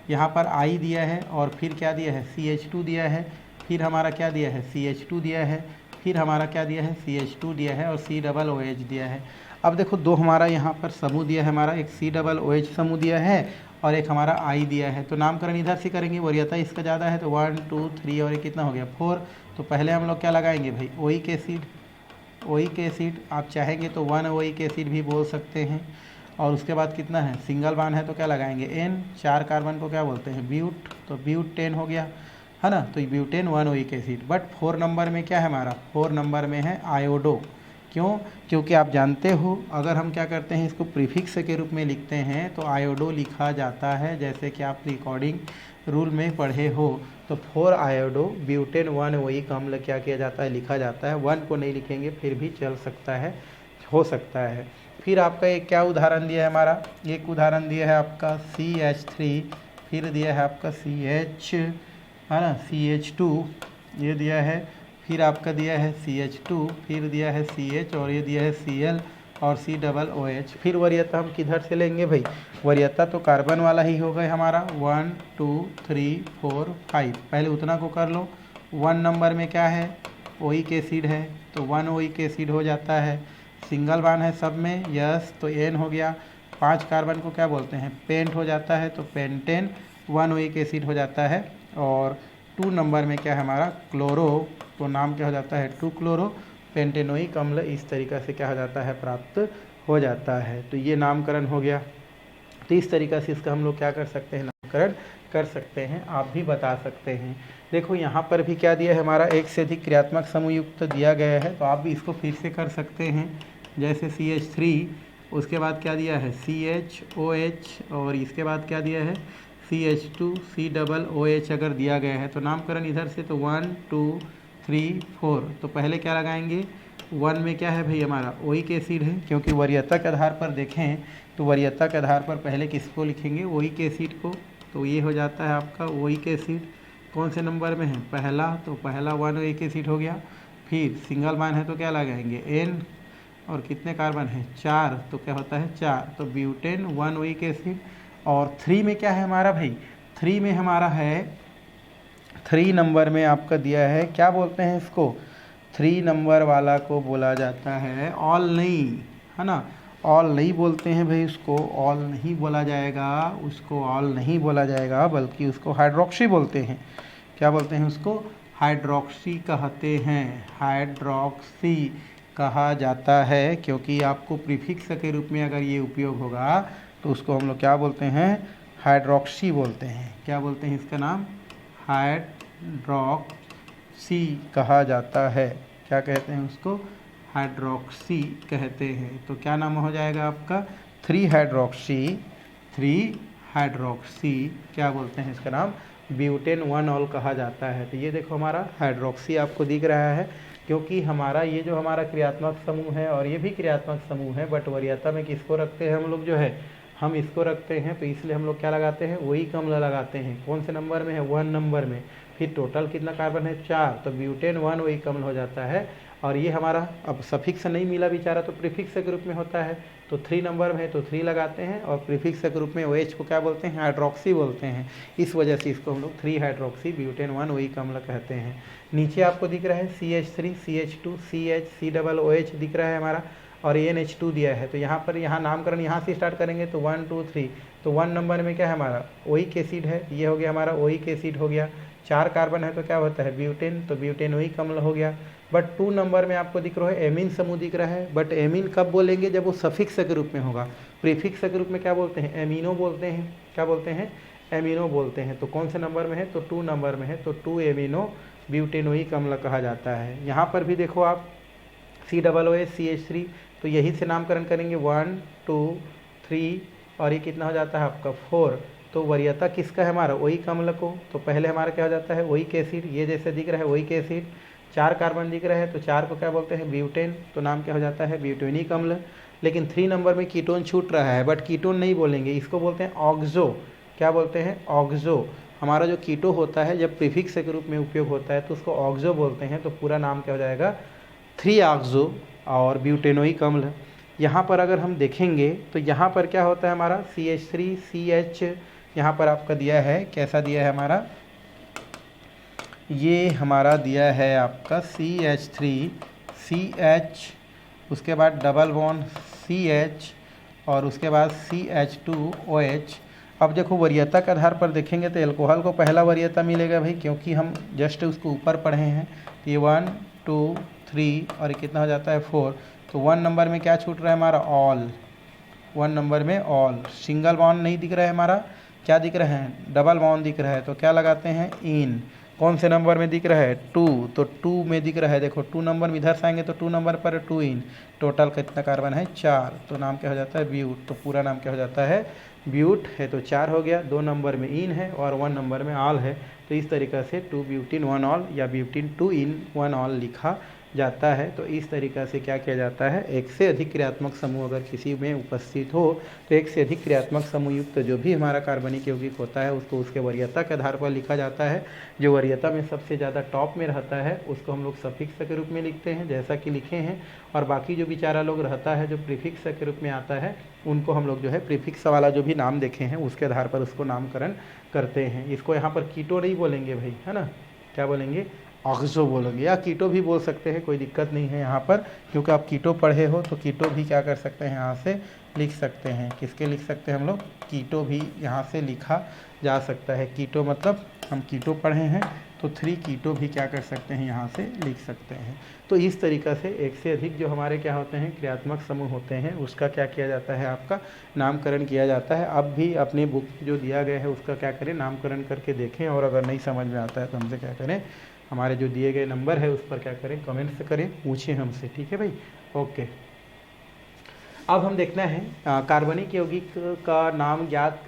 यहाँ पर आई दिया है और फिर क्या दिया है CH2 दिया है, फिर हमारा क्या दिया है CH2 दिया है, फिर हमारा क्या दिया है CH2 दिया है और COOH दिया है। अब देखो दो हमारा यहाँ पर समूह दिया है, हमारा एक COOH समूह दिया है और एक हमारा आई दिया है, तो नामकरण इधर से करेंगे, वरीयता इसका ज़्यादा है तो 1 2 3 और ये कितना हो गया 4। तो पहले हम लोग क्या लगाएंगे भाई ओइक एसिड, ओइक एसिड आप चाहेंगे तो 1 ओइक एसिड भी बोल सकते हैं, और उसके बाद कितना है सिंगल बॉन्ड है तो क्या लगाएंगे एन, 4 कार्बन को क्या बोलते हैं ब्यूट, तो ब्यूट 10 हो गया है ना, तो butane 1 oic acid. But 4 number में क्या है हमारा, 4 नंबर में है आयोडो। क्यों, क्योंकि आप जानते हो अगर हम क्या करते हैं इसको प्रीफिक्स के रूप में लिखते हैं तो आयोडो लिखा जाता है, जैसे कि आप रिकॉर्डिंग रूल में पढ़े हो, तो 4 आयोडो ब्यूटेन 1 ओइक अम्ल क्या किया जाता है लिखा जाता है, 1 को नहीं लिखेंगे फिर भी चल सकता है, हो सकता है। फिर आपका एक क्या उदाहरण दिया है हमारा, एक उदाहरण दिया है आपका CH3, फिर दिया है आपका CH है ना CH2 ये दिया है, फिर आपका दिया है CH2, फिर दिया है CH और ये दिया है Cl और COOH। फिर वरीयता हम किधर से लेंगे भाई, वरीयता तो कार्बन वाला ही हो गया हमारा 1 2 3 4 5। पहले उतना को कर लो, 1 नंबर में क्या है ओइक एसिड है तो 1 ओइक एसिड हो जाता है, सिंगल बॉन्ड है सब में यस तो एन हो गया, 5 कार्बन को क्या बोलते हैं पेंट हो जाता है तो पेंटेन 1 ओइक एसिड हो जाता है। और 2 नंबर में क्या है हमारा क्लोरो, तो नाम क्या हो जाता है 2 क्लोरो पेंटेनोइक अम्ल, इस तरीक़ा से क्या हो जाता है प्राप्त हो जाता है। तो ये नामकरण हो गया, तो इस तरीक़ा से इसका हम लोग क्या कर सकते हैं नामकरण कर सकते हैं, आप भी बता सकते हैं। देखो यहाँ पर भी क्या दिया है हमारा एक से अधिक क्रियात्मक समूह युक्त दिया गया है, तो आप भी इसको फिर से कर सकते हैं, जैसे CH3 उसके बाद क्या दिया है CHOH और इसके बाद क्या दिया है CH2 COOH अगर दिया गया है तो नामकरण इधर से, तो 1 2 3 4। तो पहले क्या लगाएंगे 1 में क्या है भाई हमारा ओइक एसिड है, क्योंकि वरीयता के आधार पर देखें तो वरीयता के आधार पर पहले किसको लिखेंगे ओइक एसिड को, तो ये हो जाता है आपका ओइक एसिड। कौन से नंबर में है पहला, तो पहला 1 ओइक एसिड हो गया। फिर सिंगल बॉन्ड है तो क्या लगाएंगे एन, और कितने कार्बन है 4, तो क्या होता है 4, तो ब्यूटेन 1 ओइक एसिड। और 3 में क्या है हमारा भाई, 3 में हमारा है 3 नंबर में आपका दिया है, क्या बोलते हैं इसको 3 नंबर वाला को बोला जाता है ऑल नहीं, है ना, ऑल नहीं बोलते हैं भाई, उसको ऑल नहीं बोला जाएगा, उसको ऑल नहीं बोला जाएगा बल्कि उसको हाइड्रोक्सी बोलते हैं। क्या बोलते हैं उसको हाइड्रोक्सी कहते हैं, हाइड्रोक्सी कहा जाता है, क्योंकि आपको प्रीफिक्स के रूप में अगर ये उपयोग होगा तो उसको हम लोग क्या बोलते हैं हाइड्रोक्सी बोलते हैं। क्या बोलते हैं इसका नाम हाइड्रोक्सी कहा जाता है। क्या कहते हैं उसको हाइड्रोक्सी कहते हैं। तो क्या नाम हो जाएगा आपका 3 हाइड्रोक्सी क्या बोलते हैं इसका नाम ब्यूटेन 1 ऑल कहा जाता है। तो ये देखो हमारा हाइड्रोक्सी आपको दिख रहा है, क्योंकि हमारा ये जो हमारा क्रियात्मक समूह है और ये भी क्रियात्मक समूह है, बट वरीयता में किसको रखते हैं हम लोग जो है हम इसको रखते हैं, तो इसलिए हम लोग क्या लगाते हैं वही अम्ल लगाते हैं। कौन से नंबर में है 1 नंबर में, फिर टोटल कितना कार्बन है 4, तो ब्यूटेन 1 OH कम्ल हो जाता है। और ये हमारा अब सफिक्स नहीं मिला बेचारा तो प्रीफिक्स के रूप में होता है, तो 3 नंबर में है तो 3 लगाते हैं, और प्रीफिक्स के रूप में OH को क्या बोलते हैं, हाइड्रोक्सी बोलते हैं। इस वजह से इसको हम लोग 3 हाइड्रोक्सी ब्यूटेन 1 OH कम्ल कहते हैं। नीचे आपको दिख रहा है CH3 CH2 CH COOH दिख रहा है हमारा, और NH2 दिया है। तो यहाँ पर नामकरण यहाँ से स्टार्ट करेंगे तो 1 2 3, तो 1 नंबर में क्या है हमारा ओइक एसिड है, ये हो गया हमारा ओइक एसिड हो गया। 4 कार्बन है तो क्या होता है ब्यूटेन, तो ब्यूटेन OH कम्ल हो गया। बट 2 नंबर में आपको दिख रहा है एमीन समूह दिख रहा है, बट एमीन कब बोलेंगे, जब वो सफिक्स के रूप में होगा। प्रीफिक्स के रूप में क्या बोलते हैं, एमिनो बोलते हैं। क्या बोलते हैं, एमिनो बोलते हैं। तो कौन से नंबर में है, तो 2 नंबर में है, तो 2 एमिनो ब्यूटेन OH कम्ल कहा जाता है। यहाँ पर भी देखो आप COOH CH3, तो यही से नामकरण करेंगे 1 2 3, और ये कितना हो जाता है आपका 4। तो वरीयता किसका है हमारा OH कम्ल को, तो पहले हमारा क्या हो जाता है OH एसिड, ये जैसे दिख रहा है OH एसिड। 4 कार्बन दिख रहा है तो 4 को क्या बोलते हैं ब्यूटेन, तो नाम क्या हो जाता है ब्यूटेनिक अम्ल। लेकिन 3 नंबर में कीटोन छूट रहा है, बट कीटोन नहीं बोलेंगे, इसको बोलते हैं ऑक्सो। क्या बोलते हैं, ऑक्सो। हमारा जो कीटो होता है जब प्रीफिक्स के रूप में उपयोग होता है तो उसको ऑक्सो बोलते हैं। तो पूरा नाम क्या हो जाएगा 3 ऑक्सो और ब्यूटेनोइक अम्ल। यहाँ पर अगर हम देखेंगे तो यहाँ पर क्या होता है हमारा CH3 CH, यहाँ पर आपका दिया है, कैसा दिया है हमारा, ये हमारा दिया है आपका CH3 CH, उसके बाद डबल बॉन्ड CH, और उसके बाद CH2OH। अब देखो वरीयता के आधार पर देखेंगे तो एल्कोहल को पहला वरीयता मिलेगा भाई, क्योंकि हम जस्ट उसको ऊपर पढ़े हैं। तो ये 1 2 3 और कितना हो जाता है 4। तो 1 नंबर में क्या छूट रहा है हमारा ऑल, 1 नंबर में ऑल। सिंगल बॉन्ड नहीं दिख रहा है हमारा, क्या दिख रहा है, डबल बॉन्ड दिख रहा है, तो क्या लगाते हैं इन। कौन से नंबर में दिख रहा है 2, तो 2 में दिख रहा है, देखो 2 नंबर में इधर से आएंगे तो 2 नंबर पर 2 इन। टोटल कितना कार्बन है 4, तो नाम क्या हो जाता है ब्यूट। तो पूरा नाम क्या हो जाता है ब्यूट है, तो 4 हो गया। 2 नंबर में इन है और 1 नंबर में ऑल है। तो इस तरीक़ा से 2 ब्यूटिन 1 ऑल या ब्यूटिन 2 इन 1 ऑल लिखा जाता है। तो इस तरीक़ा से क्या किया जाता है, एक से अधिक क्रियात्मक समूह अगर किसी में उपस्थित हो तो एक से अधिक क्रियात्मक समूह युक्त जो भी हमारा कार्बनिक यौगिक होता है उसको उसके वरीयता के आधार पर लिखा जाता है। जो वरीयता में सबसे ज़्यादा टॉप में रहता है उसको हम लोग सफिक्स के रूप में लिखते हैं जैसा कि लिखे हैं, और बाकी जो बेचारा लोग रहता है जो प्रीफिक्स के रूप में आता है उनको हम लोग जो है प्रीफिक्स वाला जो भी नाम देखे हैं उसके आधार पर उसको नामकरण करते हैं। इसको यहाँ पर कीटो नहीं बोलेंगे भाई, है ना, क्या बोलेंगे ऑक्सो बोलेंगे, या कीटो भी बोल सकते हैं, कोई दिक्कत नहीं है यहाँ पर, क्योंकि आप कीटो पढ़े हो तो कीटो भी क्या कर सकते हैं यहाँ से लिख सकते हैं। किसके लिख सकते हैं हम लोग, कीटो भी यहाँ से लिखा जा सकता है। कीटो मतलब हम कीटो पढ़े हैं तो 3 कीटो भी क्या कर सकते हैं यहाँ से लिख सकते हैं। तो इस तरीक़ा से एक से अधिक जो हमारे क्या होते हैं क्रियात्मक समूह होते हैं उसका क्या किया जाता है, आपका नामकरण किया जाता है। अब भी अपने बुक जो दिया गया है उसका क्या करें नामकरण करके देखें, और अगर नहीं समझ में आता है तो हमसे क्या करें, हमारे जो दिए गए नंबर है उस पर क्या करें कमेंट्स करें, पूछें हमसे, ठीक है भाई, ओके। अब हम देखना है कार्बनिक यौगिक का नाम ज्ञात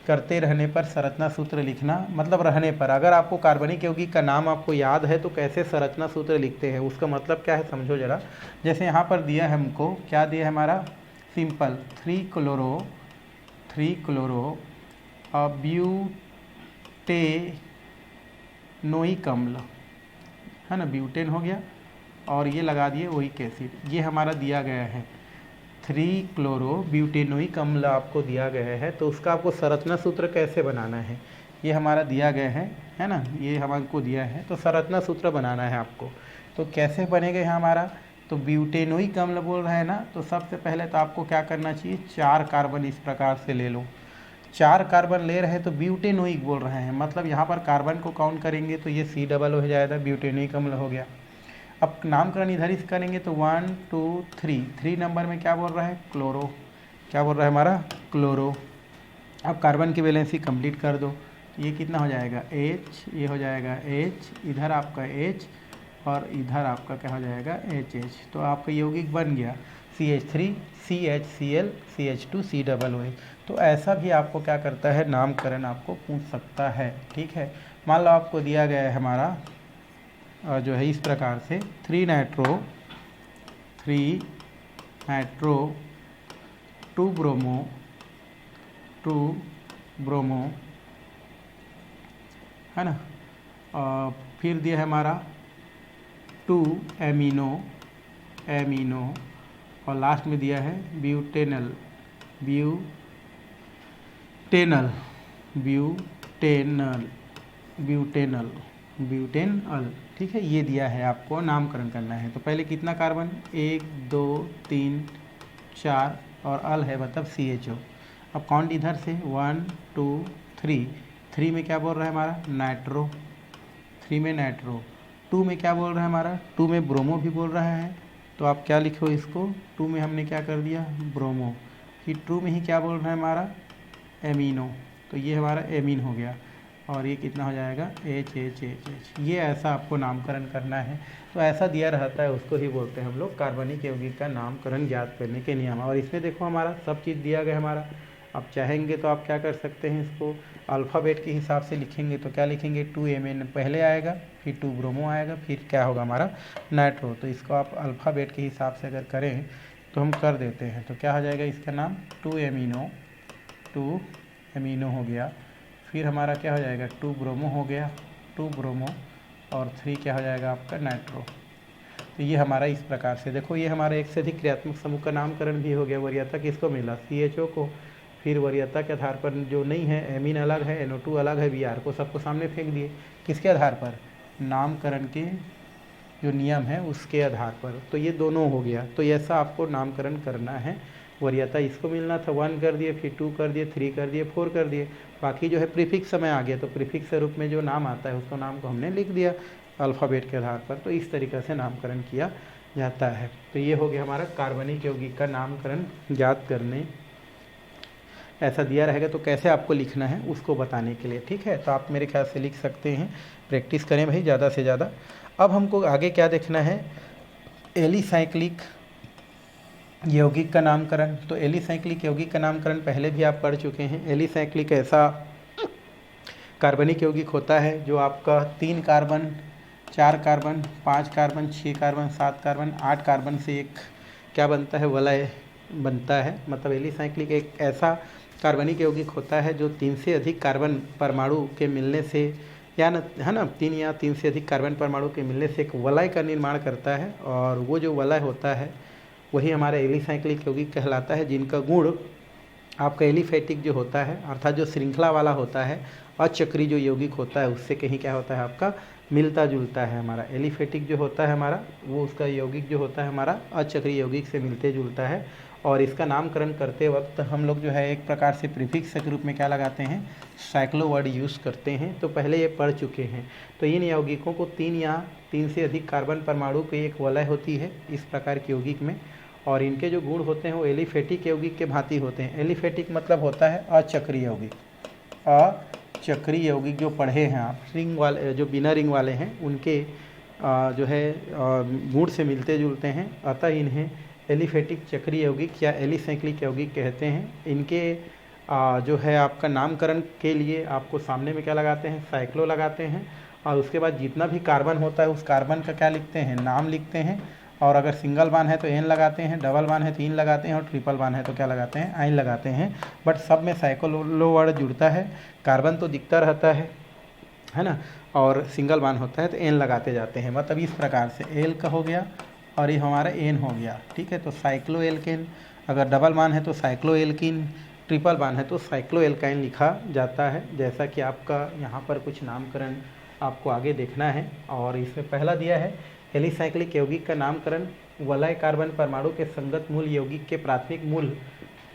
करते रहने पर संरचना सूत्र लिखना, मतलब रहने पर। अगर आपको कार्बनिक यौगिक का नाम आपको याद है तो कैसे संरचना सूत्र लिखते हैं उसका मतलब क्या है समझो जरा। जैसे यहाँ पर दिया है हमको, क्या दिया है हमारा, सिंपल 3 क्लोरो ब्यूटेनोइक अम्ल, है ना, ब्यूटेन हो गया, और ये लगा दिए ओइक एसिड, ये हमारा दिया गया है 3 क्लोरो ब्यूटेनोइक अम्ल आपको दिया गया है। तो उसका आपको संरचना सूत्र कैसे बनाना है ये हमारा दिया गया है ना, ये हमको दिया है, तो संरचना सूत्र बनाना है आपको। तो कैसे बनेगा यहाँ हमारा, तो ब्यूटेनोइक अम्ल बोल रहा है ना, तो सबसे पहले तो आपको क्या करना चाहिए, 4 कार्बन इस प्रकार से ले लो। 4 कार्बन ले रहे हैं तो ब्यूटेनोइक बोल रहे हैं, मतलब यहाँ पर कार्बन को काउंट करेंगे तो ये C हो जाएगा, ब्यूटेनोइक अम्ल हो गया। अब नामकरण इधर इस करेंगे तो 1 2 3 नंबर में क्या बोल रहा है क्लोरो, क्या बोल रहा है हमारा क्लोरो। अब कार्बन की वैलेंसी कंप्लीट कर दो, ये कितना हो जाएगा H, ये हो जाएगा H, इधर आपका H और इधर आपका क्या हो जाएगा HH। तो आपका यौगिक बन गया CH3 CHCl CH2 COOH। तो ऐसा भी आपको क्या करता है नामकरण आपको पूछ सकता है, ठीक है। मान लो आपको दिया गया है हमारा जो है इस प्रकार से 3 नाइट्रो 2 ब्रोमो, है ना, फिर दिया है हमारा 2 एमिनो और लास्ट में दिया है ब्यूटेनल ब्यूटेनल। ठीक है, ये दिया है, आपको नामकरण करना है। तो पहले कितना कार्बन, 1 2 3 4 और अल है मतलब CHO। अब काउंट इधर से 1 2 3 में क्या बोल रहा है हमारा नाइट्रो, 3 में नाइट्रो, 2 में क्या बोल रहा है हमारा, 2 में ब्रोमो भी बोल रहा है। तो आप क्या लिखो इसको, 2 में हमने क्या कर दिया ब्रोमो, फिर 2 में ही क्या बोल रहा है हमारा एमिनो, तो ये हमारा एमीन हो गया। और ये कितना हो जाएगा H। ये ऐसा आपको नामकरण करना है। तो ऐसा दिया रहता है, उसको ही बोलते हैं हम लोग कार्बनिक यौगिक का नामकरण ज्ञात करने के नियम। और इसमें देखो हमारा सब चीज़ दिया गया हमारा। आप चाहेंगे तो आप क्या कर सकते हैं, इसको अल्फ़ाबेट के हिसाब से लिखेंगे। तो क्या लिखेंगे, 2Mn पहले आएगा, फिर 2 ब्रोमो आएगा, फिर क्या होगा हमारा नाइट्रो। तो इसको आप अल्फ़ाबेट के हिसाब से अगर करें तो हम कर देते हैं। तो क्या हो जाएगा इसका नाम 2 एमिनो हो गया। फिर हमारा क्या हो जाएगा 2 ब्रोमो हो गया, 2 ब्रोमो और 3 क्या हो जाएगा आपका नाइट्रो। तो ये हमारा इस प्रकार से देखो, ये हमारा एक से अधिक क्रियात्मक समूह का नामकरण भी हो गया। वरीयता किसको मिला, CHO को। फिर वरीयता के आधार पर जो नहीं है, एमीन अलग है, NO2 अलग है, Br को सबको सामने फेंक दिए। किसके आधार पर, नामकरण के जो नियम है उसके आधार पर। तो ये दोनों हो गया। तो ऐसा आपको नामकरण करना है। वरीयता इसको मिलना था, 1 कर दिए, फिर 2 कर दिए, 3 कर दिए, 4 कर दिए। बाकी जो है प्रीफिक्स समय आ गया, तो प्रीफिक्स रूप में जो नाम आता है उसको नाम को हमने लिख दिया अल्फ़ाबेट के आधार पर। तो इस तरीक़े से नामकरण किया जाता है। तो ये हो गया हमारा कार्बनिक यौगिक का नामकरण ज्ञात करने। ऐसा दिया रहेगा तो कैसे आपको लिखना है उसको बताने के लिए। ठीक है, तो आप मेरे ख्याल से लिख सकते हैं। प्रैक्टिस करें भाई ज़्यादा से ज़्यादा। अब हमको आगे क्या देखना है, एलिसाइक्लिक यौगिक का नामकरण। तो एलिसाइक्लिक यौगिक का नामकरण पहले भी आप पढ़ चुके हैं। एलिसाइक्लिक ऐसा कार्बनिक यौगिक होता है जो आपका 3 carbon, 4 carbon, 5 carbon, 6 carbon, 7 carbon, 8 carbon से एक क्या बनता है, वलय बनता है। मतलब एलिसाइक्लिक एक ऐसा कार्बनिक यौगिक होता है जो 3 से अधिक कार्बन परमाणु के मिलने से, या न है ना, 3 या 3 से अधिक कार्बन परमाणु के मिलने से एक वलय का निर्माण करता है। और वो जो वलय होता है वही हमारा एलिसाइक्लिक यौगिक कहलाता है, जिनका गुण आपका एलिफेटिक जो होता है, अर्थात जो श्रृंखला वाला होता है, अचक्री जो यौगिक होता है उससे कहीं क्या होता है आपका मिलता जुलता है। हमारा एलिफेटिक जो होता है हमारा, वो उसका यौगिक जो होता है हमारा अचक्री यौगिक से मिलते जुलता है। और इसका नामकरण करते वक्त हम लोग जो है एक प्रकार से प्रीफिक्स के रूप में क्या लगाते हैं, साइक्लो वर्ड यूज़ करते हैं। तो पहले ये पढ़ चुके हैं। तो इन यौगिकों को 3 या 3 से अधिक कार्बन परमाणु की एक वलय होती है इस प्रकार के यौगिक में। और इनके जो गुण होते हैं वो एलिफेटिक यौगिक के भांति होते हैं। एलिफेटिक मतलब होता है अचक्रीय यौगिक। अचक्रीय यौगिक जो पढ़े हैं आप, रिंग वाले जो बिना रिंग वाले हैं उनके जो है गुण से मिलते जुलते हैं, अतः इन्हें एलिफेटिक चक्रीय यौगिक या एलिसाइक्लिक यौगिक कहते हैं। इनके जो है आपका नामकरण के लिए आपको सामने में क्या लगाते हैं, साइक्लो लगाते हैं। और उसके बाद जितना भी कार्बन होता है उस कार्बन का क्या लिखते हैं, नाम लिखते हैं। और अगर सिंगल बान है तो एन लगाते हैं, डबल बान है तो इन लगाते हैं, और ट्रिपल बान है तो क्या लगाते हैं, आइन लगाते हैं। बट सब में साइक्लो वर्ड जुड़ता है। कार्बन तो दिखता रहता है ना, और सिंगल बान होता है तो एन लगाते जाते हैं। मतलब इस प्रकार से एल का हो गया और ये हमारा एन हो गया। ठीक है, तो साइक्लो एल्केन, अगर डबल बान है तो साइक्लो एल्किन, ट्रिपल बान है तो साइक्लो एल्काइन लिखा जाता है। जैसा कि आपका यहाँ पर कुछ नामकरण आपको आगे देखना है। और इसमें पहला दिया है एलिसाइक्लिक यौगिक का नामकरण वलय कार्बन परमाणु के संगत मूल यौगिक के प्राथमिक मूल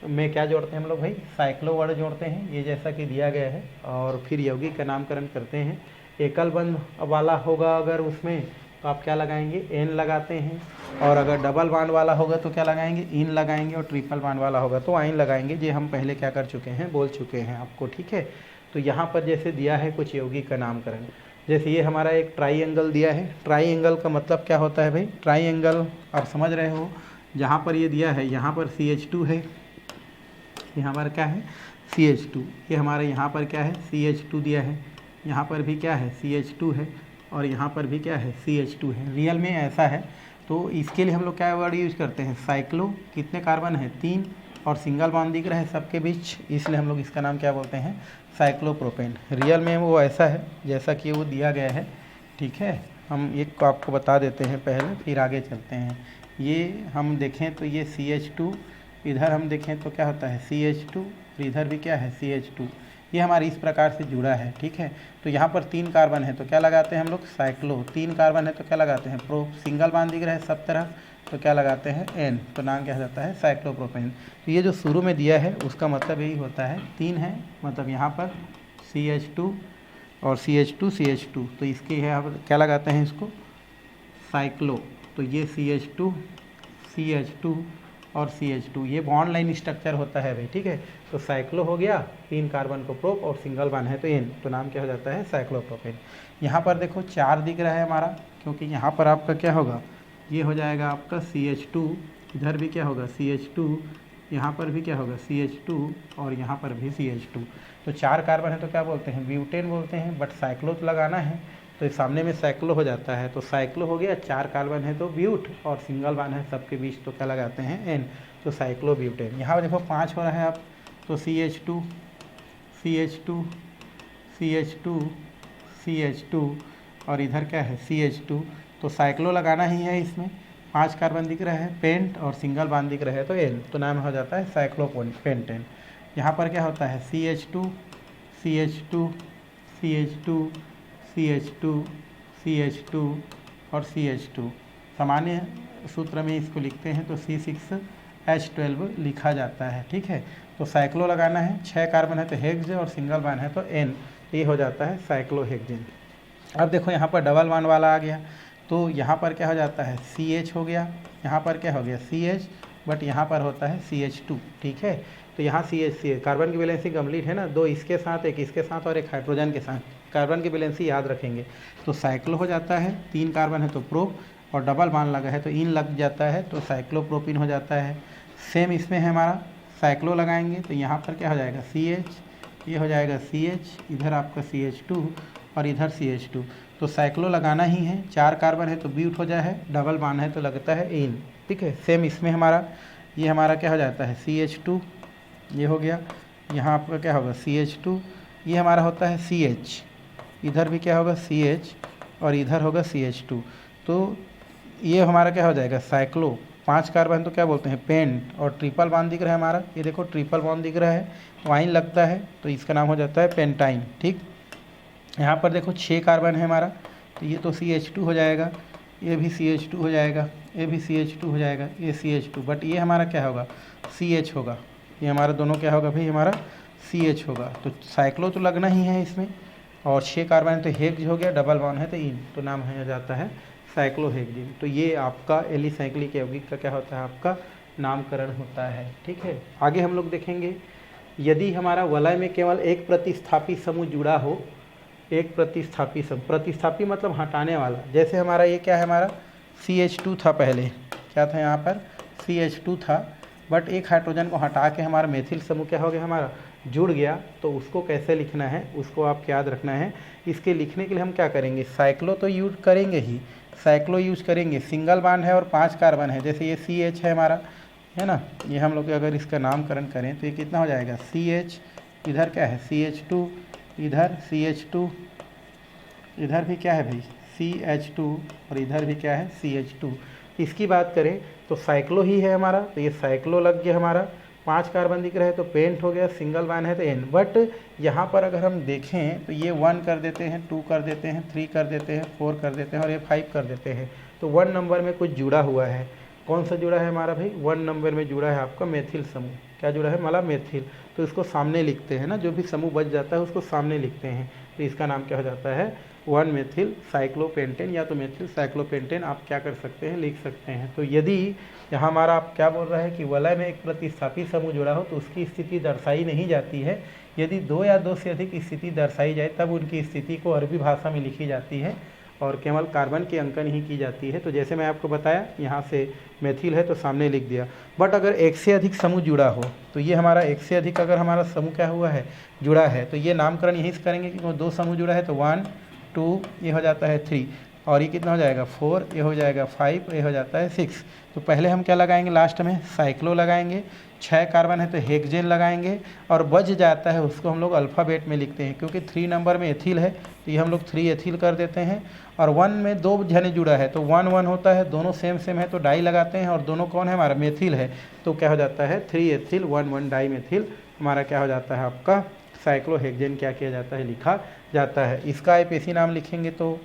में क्या जोड़ते हैं हम लोग भाई, साइक्लो वर्ड जोड़ते हैं, ये जैसा कि दिया गया है। और फिर यौगिक का नामकरण करते हैं। एकल बंध वाला होगा अगर उसमें तो आप क्या लगाएंगे, एन लगाते हैं। और अगर डबल बांड वाला होगा तो क्या लगाएंगे, इन लगाएंगे। और ट्रिपल बांड वाला होगा तो आइन लगाएंगे। ये हम पहले क्या कर चुके हैं, बोल चुके हैं आपको। ठीक है, तो यहाँ पर जैसे दिया है कुछ यौगिक का नामकरण, जैसे ये हमारा एक ट्राइएंगल दिया है। ट्राइएंगल का मतलब क्या होता है भाई, ट्राइएंगल आप समझ रहे हो। जहाँ पर ये दिया है यहाँ पर CH2 है, यहाँ पर क्या है CH2, ये हमारे यहाँ पर क्या है CH2 दिया है, यहाँ पर भी क्या है CH2 है, और यहाँ पर भी क्या है CH2 है। रियल में ऐसा है। तो इसके लिए हम लोग क्या वर्ड यूज करते हैं, साइक्लो, कितने कार्बन है 3, और सिंगल बॉन्ड दिख रहा है सबके बीच, इसलिए हम लोग इसका नाम क्या बोलते हैं, साइक्लोप्रोपेन। रियल में वो ऐसा है जैसा कि वो दिया गया है, ठीक है। हम एक को आपको बता देते हैं पहले, फिर आगे चलते हैं। ये हम देखें तो ये CH2, इधर हम देखें तो क्या होता है CH2, इधर भी क्या है CH2। ये हमारी इस प्रकार से जुड़ा है, ठीक है। तो यहाँ पर 3 कार्बन है तो क्या लगाते हैं हम लोग, साइक्लो। 3 कार्बन है तो क्या लगाते हैं, प्रो। सिंगल बॉन्ड दिख रहा है सब तरफ तो क्या लगाते हैं, N, तो नाम क्या हो जाता है, साइक्लोप्रोपेन। तो ये जो शुरू में दिया है उसका मतलब यही होता है, 3 है मतलब यहाँ पर CH2 और CH2 तो इसके यहाँ पर क्या लगाते हैं इसको, साइक्लो। तो ये CH2 और CH2 ये बॉन्ड लाइन स्ट्रक्चर होता है भाई, ठीक है। तो साइक्लो हो गया, 3 कार्बन को प्रोप और सिंगल बॉन्ड है तो N, तो नाम क्या हो जाता है, साइक्लोप्रोपेन। यहाँ पर देखो 4 दिख रहा है हमारा, क्योंकि यहाँ पर आपका क्या होगा, ये हो जाएगा आपका CH2, इधर भी क्या होगा CH2, यहाँ पर भी क्या होगा CH2 और यहाँ पर भी CH2। तो 4 कार्बन है तो क्या बोलते हैं, ब्यूटेन बोलते हैं, बट साइक्लो तो लगाना है तो सामने में साइक्लो हो जाता है, तो साइक्लो हो गया। 4 कार्बन है तो ब्यूट और सिंगल बॉन्ड है सबके बीच तो क्या लगाते हैं, N, तो साइक्लो ब्यूटेन। यहाँ देखो 5 हो रहा है अब, तो CH2 और इधर क्या है CH2, तो साइक्लो लगाना ही है इसमें। 5 कार्बन दिख रहा है, पेंट और सिंगल बॉन्ड दिख रहा है तो N, तो नाम हो जाता है साइक्लोपेंटेन। यहाँ पर क्या होता है CH2 और CH2। सामान्य सूत्र में इसको लिखते हैं तो C6H12 लिखा जाता है, ठीक है। तो साइक्लो लगाना है, 6 कार्बन है तो हेक्स और सिंगल बॉन्ड है तो N, ये हो जाता है साइक्लोहेक्सेन। अब देखो यहाँ पर डबल बॉन्ड वाला आ गया, तो यहाँ पर क्या हो जाता है CH हो गया, यहाँ पर क्या हो गया CH, बट यहाँ पर होता है CH2, ठीक है। तो यहाँ CH कार्बन की वैलेंसी कंप्लीट है ना, 2 इसके साथ, एक इसके साथ और एक हाइड्रोजन के साथ, कार्बन की वैलेंसी याद रखेंगे। तो साइक्लो हो जाता है, 3 कार्बन है तो प्रो और डबल बॉन्ड लगा है तो इन लग जाता है तो साइक्लोप्रोपिन हो जाता है। सेम इसमें है हमारा, साइक्लो लगाएंगे तो यहाँ पर क्या हो जाएगा CH, ये हो जाएगा CH, इधर आपका CH2 और इधर CH2। तो साइक्लो लगाना ही है, 4 कार्बन है तो ब्यूट हो जाए, डबल बॉन्ड है तो लगता है इन, ठीक है। सेम इसमें हमारा, ये हमारा क्या हो जाता है CH2, ये हो गया। यहाँ आपका क्या होगा CH2, ये हमारा होता है CH, इधर भी क्या होगा CH और इधर होगा CH2। तो ये हमारा क्या हो जाएगा साइक्लो। 5 कार्बन तो क्या बोलते हैं पेंट और ट्रिपल बॉन्ड दिख रहा है हमारा, ये देखो ट्रिपल बॉन्ड दिख रहा है, वाइन लगता है तो इसका नाम हो जाता है पेंटाइन, ठीक। यहाँ पर देखो 6 कार्बन है हमारा, तो ये तो CH2 हो जाएगा, ये भी CH2 हो जाएगा, ये भी CH2 हो जाएगा, ये CH2, बट ये हमारा क्या होगा CH होगा, ये हमारा दोनों क्या होगा भाई, हमारा CH होगा। तो साइक्लो तो लगना ही है इसमें, और 6 कार्बन तो हेक्स हो गया, डबल बॉन्ड है तो इन, तो नाम हो जाता है साइक्लोहेक्सिन। तो ये आपका एलिसाइक्लिक यौगिक का क्या होता है, आपका नामकरण होता है, ठीक है। आगे हम लोग देखेंगे, यदि हमारा वलय में केवल एक प्रतिस्थापी समूह जुड़ा हो, एक प्रतिस्थापी समूह, प्रतिस्थापी मतलब हटाने वाला, जैसे हमारा ये क्या है, हमारा CH2 था, पहले क्या था यहाँ पर CH2 था, बट एक हाइड्रोजन को हटा के हमारा मेथिल समूह क्या हो गया, हमारा जुड़ गया। तो उसको कैसे लिखना है, उसको आप याद रखना है। इसके लिखने के लिए हम क्या करेंगे, साइक्लो तो यूज करेंगे ही, साइक्लो यूज करेंगे, सिंगल बॉन्ड है और 5 कार्बन है, जैसे ये CH है हमारा, है ना। ये हम लोग अगर इसका नामकरण करें तो ये कितना हो जाएगा CH, इधर क्या है CH2, इधर CH2, इधर भी क्या है भाई CH2 और इधर भी क्या है CH2। इसकी बात करें तो साइक्लो ही है हमारा, तो ये साइक्लो लग गया हमारा। 5 कार्बन दिख रहा है तो पेंट हो गया, सिंगल बॉन्ड है तो N। बट यहाँ पर अगर हम देखें तो ये 1 कर देते हैं, 2 कर देते हैं, 3 कर देते हैं, 4 कर देते हैं और ये 5 कर देते हैं। तो 1 नंबर में कुछ जुड़ा हुआ है, कौन सा जुड़ा है हमारा भाई, 1 नंबर में जुड़ा है आपका मेथिल समूह। क्या जुड़ा है, मतलब मेथिल, तो इसको सामने लिखते हैं ना, जो भी समूह बच जाता है उसको सामने लिखते हैं। तो इसका नाम क्या हो जाता है 1 मेथिल साइक्लोपेंटेन, या तो मेथिल साइक्लोपेंटेन आप क्या कर सकते हैं, लिख सकते हैं। तो यदि यहाँ हमारा आप क्या बोल रहा है कि वलय में एक प्रतिस्थापी समूह जुड़ा हो तो उसकी स्थिति दर्शाई नहीं जाती है। यदि 2 या 2 से अधिक स्थिति दर्शाई जाए तब उनकी स्थिति को अरबी भाषा में लिखी जाती है और केवल कार्बन की अंकन ही की जाती है। तो जैसे मैं आपको बताया, यहाँ से मेथिल है तो सामने लिख दिया। बट अगर एक से अधिक समूह जुड़ा हो, तो ये हमारा एक से अधिक अगर हमारा समूह क्या हुआ है, जुड़ा है, तो ये नामकरण यहीं से करेंगे कि 2 समूह जुड़ा है तो 1 2, ये हो जाता है 3। और ये कितना हो जाएगा 4, ये हो जाएगा 5, ये हो जाता है 6। तो पहले हम क्या लगाएंगे, लास्ट में साइक्लो लगाएंगे, 6 कार्बन है तो हेक्सेन लगाएंगे, और बच जाता है उसको हम लोग अल्फ़ाबेट में लिखते हैं, क्योंकि 3 नंबर में एथिल है तो ये हम लोग 3 एथिल कर देते हैं। और 1 में 2 जने जुड़ा है तो 1 1 होता है, दोनों सेम सेम है तो डाई लगाते हैं, और दोनों कौन है हमारा मेथिल है, तो क्या हो जाता है 3 एथिल 1 1 डाई मेथिल, हमारा क्या हो जाता है आपका साइक्लोहेक्सेन क्या किया जाता है, लिखा जाता है। इसका आईपीसी नाम लिखेंगे तो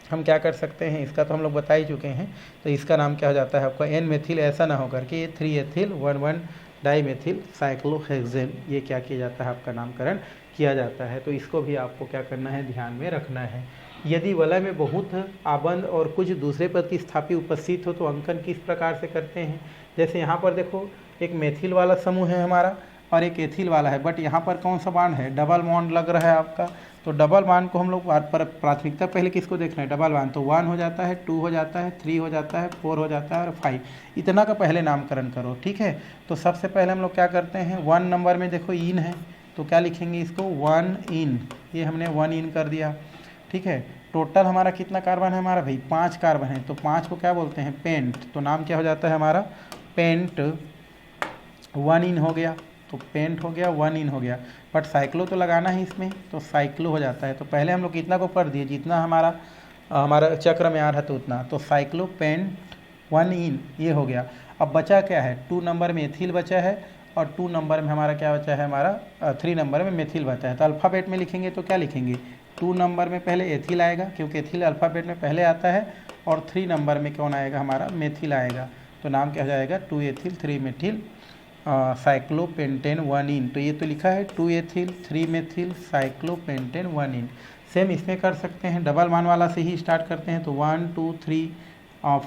हम क्या कर सकते हैं, इसका तो हम लोग बता ही चुके हैं, तो इसका नाम क्या हो जाता है आपका एन मेथिल, ऐसा ना होकर कि ये 3 एथिल 1 1 डाई मेथिल साइक्लोहेक्सेन, ये क्या किया जाता है आपका नामकरण किया जाता है। तो इसको भी आपको क्या करना है, ध्यान में रखना है। यदि वलय में बहुत आबंध और कुछ दूसरे प्रतिस्थापी उपस्थित हो तो अंकन किस प्रकार से करते हैं। जैसे यहाँ पर देखो एक मेथिल वाला समूह है हमारा और एक एथिल वाला है, बट यहाँ पर कौन सा बांड है, डबल बॉन्ड लग रहा है आपका, तो डबल बांड को हम लोग प्राथमिकता पहले किसको देखना है, डबल बांड, तो 1 हो जाता है, 2 हो जाता है, 3 हो जाता है, 4 हो जाता है और 5, इतना का पहले नामकरण करो, ठीक है। तो सबसे पहले हम लोग क्या करते हैं, 1 नंबर में देखो इन है तो क्या लिखेंगे इसको 1 इन, ये हमने 1 इन कर दिया, ठीक है। टोटल हमारा कितना कार्बन है हमारा भाई, 5 कार्बन है, तो 5 को क्या बोलते हैं पेंट, तो नाम क्या हो जाता है हमारा पेंट 1 इन हो गया, तो पेंट हो गया 1 इन हो गया, बट साइक्लो तो लगाना है इसमें, तो साइक्लो हो जाता है। तो पहले हम लोग कितना को पढ़ दिए, जितना हमारा चक्र में आ रहा था उतना, तो साइक्लो पेंट 1 इन ये हो गया। अब बचा क्या है, 2 नंबर में एथिल बचा है और 2 नंबर में हमारा क्या बचा है, हमारा 3 नंबर में मेथिल बचा है। तो अल्फ़ाबेट में लिखेंगे तो क्या लिखेंगे, 2 नंबर में पहले एथिल आएगा क्योंकि एथिल अल्फ़ाबेट में पहले आता है, और 3 नंबर में कौन आएगा हमारा मेथिल आएगा, तो नाम क्या हो जाएगा 2 एथिल 3 मेथिल साइक्लोपेंटेन 1 इन। तो ये तो लिखा है 2 एथिल 3 मेथिल साइक्लोपेंटेन 1 इन। सेम इसमें कर सकते हैं, डबल मान वाला से ही स्टार्ट करते हैं, तो 1 2 3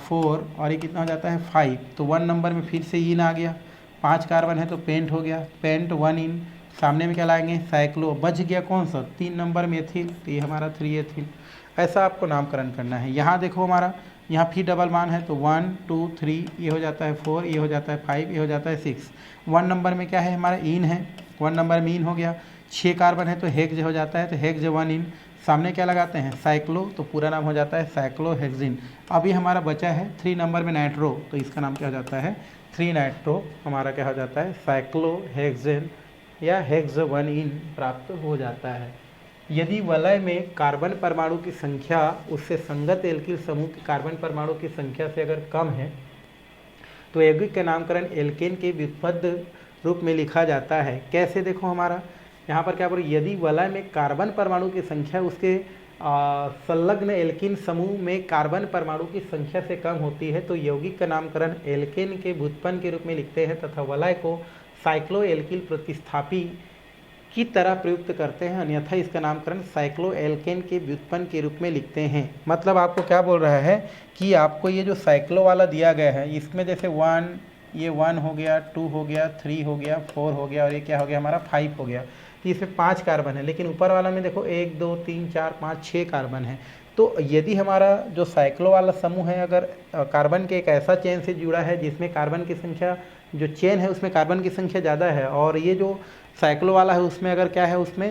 4 और ये कितना हो जाता है 5, तो 1 नंबर में फिर से इन आ गया, 5 कार्बन है तो पेंट हो गया, पेंट 1 इन, सामने में क्या लाएंगे साइक्लो, बच गया कौन सा 3 नंबर में एथिल, तो ये हमारा 3 एथिल। ऐसा आपको नामकरण करना है। यहाँ देखो हमारा यहाँ फिर डबल मान है तो 1 2 3 ये हो जाता है 4, ये हो जाता है 5, ये हो जाता है 6। 1 नंबर में क्या है हमारा इन है, 1 नंबर में इन हो गया, 6 कार्बन है तो हेक्स हो जाता है, तो हेक्स 1 इन, सामने क्या लगाते हैं साइक्लो, तो पूरा नाम हो जाता है साइक्लोहेक्सेन। अभी हमारा बचा है 3 नंबर में नाइट्रो, तो इसका नाम क्या हो जाता है 3 नाइट्रो, हमारा क्या हो जाता है साइक्लोहेक्सेन या हेक्स 1 इन प्राप्त हो जाता है। यदि वलय में कार्बन परमाणु की संख्या उससे संगत एल्किल समूह के कार्बन परमाणु की संख्या से अगर कम है तो यौगिक का नामकरण एल्केन के व्युत्पन्न रूप में लिखा जाता है। कैसे, देखो हमारा यहाँ पर क्या बोल, यदि वलय में कार्बन परमाणु की संख्या उसके संलग्न एल्किन समूह में कार्बन परमाणु की संख्या से कम होती है तो यौगिक का नामकरण एल्केन के व्युत्पन्न के रूप में लिखते हैं तथा वलय को साइक्लो एल्किल प्रतिस्थापी की तरह प्रयुक्त करते हैं, अन्यथा इसका नामकरण साइक्लो एल्केन के व्युत्पन्न के रूप में लिखते हैं। मतलब आपको क्या बोल रहा है कि आपको ये जो साइक्लो वाला दिया गया है इसमें जैसे 1 ये 1 हो गया, 2 हो गया, 3 हो गया, 4 हो गया और ये क्या हो गया हमारा 5 हो गया, तो इसमें 5 कार्बन है, लेकिन ऊपर वाला में देखो 1 2 3 4 5 6 कार्बन है। तो यदि हमारा जो साइक्लो वाला समूह है अगर कार्बन के एक ऐसा चेन से जुड़ा है जिसमें कार्बन की संख्या, जो चेन है उसमें कार्बन की संख्या ज़्यादा है और ये जो साइक्लो वाला है उसमें अगर क्या है उसमें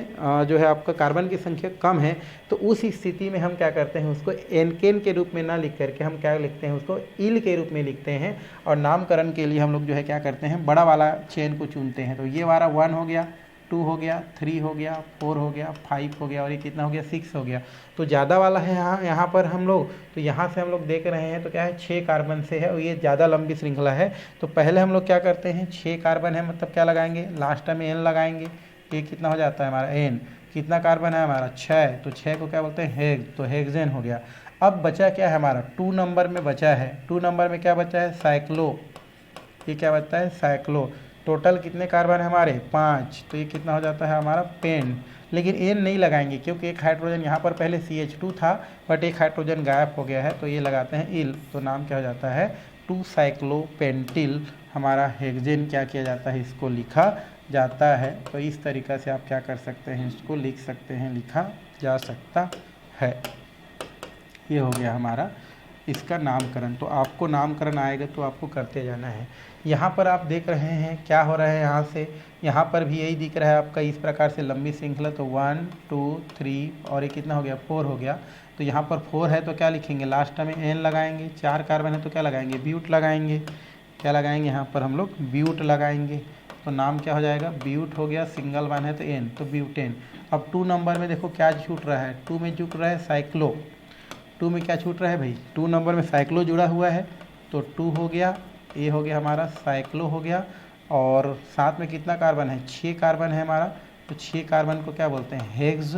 जो है आपका कार्बन की संख्या कम है, तो उस स्थिति में हम क्या करते हैं उसको एल्केन के रूप में ना लिख करके हम क्या लिखते हैं उसको इल के रूप में लिखते हैं, और नामकरण के लिए हम लोग जो है क्या करते हैं बड़ा वाला चेन को चुनते हैं। तो ये हमारा 1 हो गया, 2 हो गया, 3 हो गया, 4 हो गया, 5 हो गया और ये कितना हो गया 6 हो गया। तो ज़्यादा वाला है यहाँ पर हम लोग, तो यहाँ से हम लोग देख रहे हैं तो क्या है 6 कार्बन से है और ये ज़्यादा लंबी श्रृंखला है। तो पहले हम लोग क्या करते हैं 6 कार्बन है मतलब क्या लगाएंगे लास्ट में एन लगाएंगे, ये कितना हो जाता है हमारा एन, कितना कार्बन है हमारा 6, तो 6 को क्या बोलते हैं हेक्स, तो हेक्सेन हो गया। अब बचा क्या है हमारा 2 नंबर में बचा है, 2 नंबर में क्या बचा है साइक्लो, ये क्या बचता है साइक्लो। टोटल कितने कार्बन है हमारे 5, तो ये कितना हो जाता है हमारा पेन, लेकिन एन नहीं लगाएंगे क्योंकि एक हाइड्रोजन यहाँ पर पहले CH2 था बट एक हाइड्रोजन गायब हो गया है, तो ये लगाते हैं इल, तो नाम क्या हो जाता है 2 साइक्लोपेंटिल, हमारा हेक्सेन क्या किया जाता है इसको लिखा जाता है। तो इस तरीक़ा से आप क्या कर सकते हैं इसको लिख सकते हैं, लिखा जा सकता है। ये हो गया हमारा इसका नामकरण। तो आपको नामकरण आएगा तो आपको करते जाना है। यहाँ पर आप देख रहे हैं क्या हो रहा है, यहाँ पर भी यही दिख रहा है आपका इस प्रकार से लंबी श्रृंखला, तो 1 2 3 और ये कितना हो गया 4 हो गया। तो यहाँ पर 4 है तो क्या लिखेंगे, लास्ट में एन लगाएंगे। 4 कार्बन है तो क्या लगाएंगे, ब्यूट लगाएंगे। क्या लगाएंगे यहाँ पर हम लोग, ब्यूट लगाएंगे। तो नाम क्या हो जाएगा, ब्यूट हो गया। सिंगल वन है तो एन, तो ब्यूटेन। अब 2 नंबर में देखो क्या छूट रहा है, 2 में छूट रहा है साइक्लो। 2 में क्या छूट रहा है भाई, 2 नंबर में साइक्लो जुड़ा हुआ है, तो 2 हो गया, ये हो गया हमारा साइक्लो हो गया। और साथ में कितना कार्बन है, 6 कार्बन है हमारा, तो 6 कार्बन को क्या बोलते हैं, हेक्स,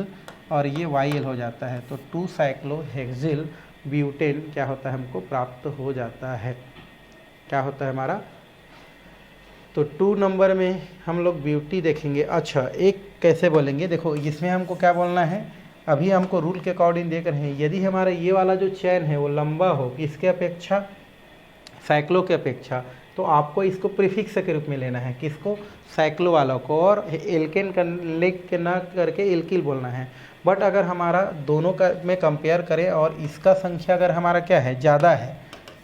और ये YL हो जाता है। तो 2 साइक्लो हेक्सिल ब्यूटेन क्या होता है, हमको प्राप्त हो जाता है। क्या होता है हमारा, तो 2 नंबर में हम लोग ब्यूटी देखेंगे। अच्छा, एक कैसे बोलेंगे, देखो इसमें हमको क्या बोलना है, अभी हमको रूल के अकॉर्डिंग देख रहे हैं, यदि हमारा ये वाला जो चैन है वो लंबा हो, किसके अपेक्षा, साइक्लो के अपेक्षा, तो आपको इसको प्रीफिक्स के रूप में लेना है। किसको, साइक्लो वाला को, और एल्केन के ना करके एल्किल बोलना है। बट अगर हमारा दोनों का में कंपेयर करें और इसका संख्या अगर हमारा क्या है, ज़्यादा है,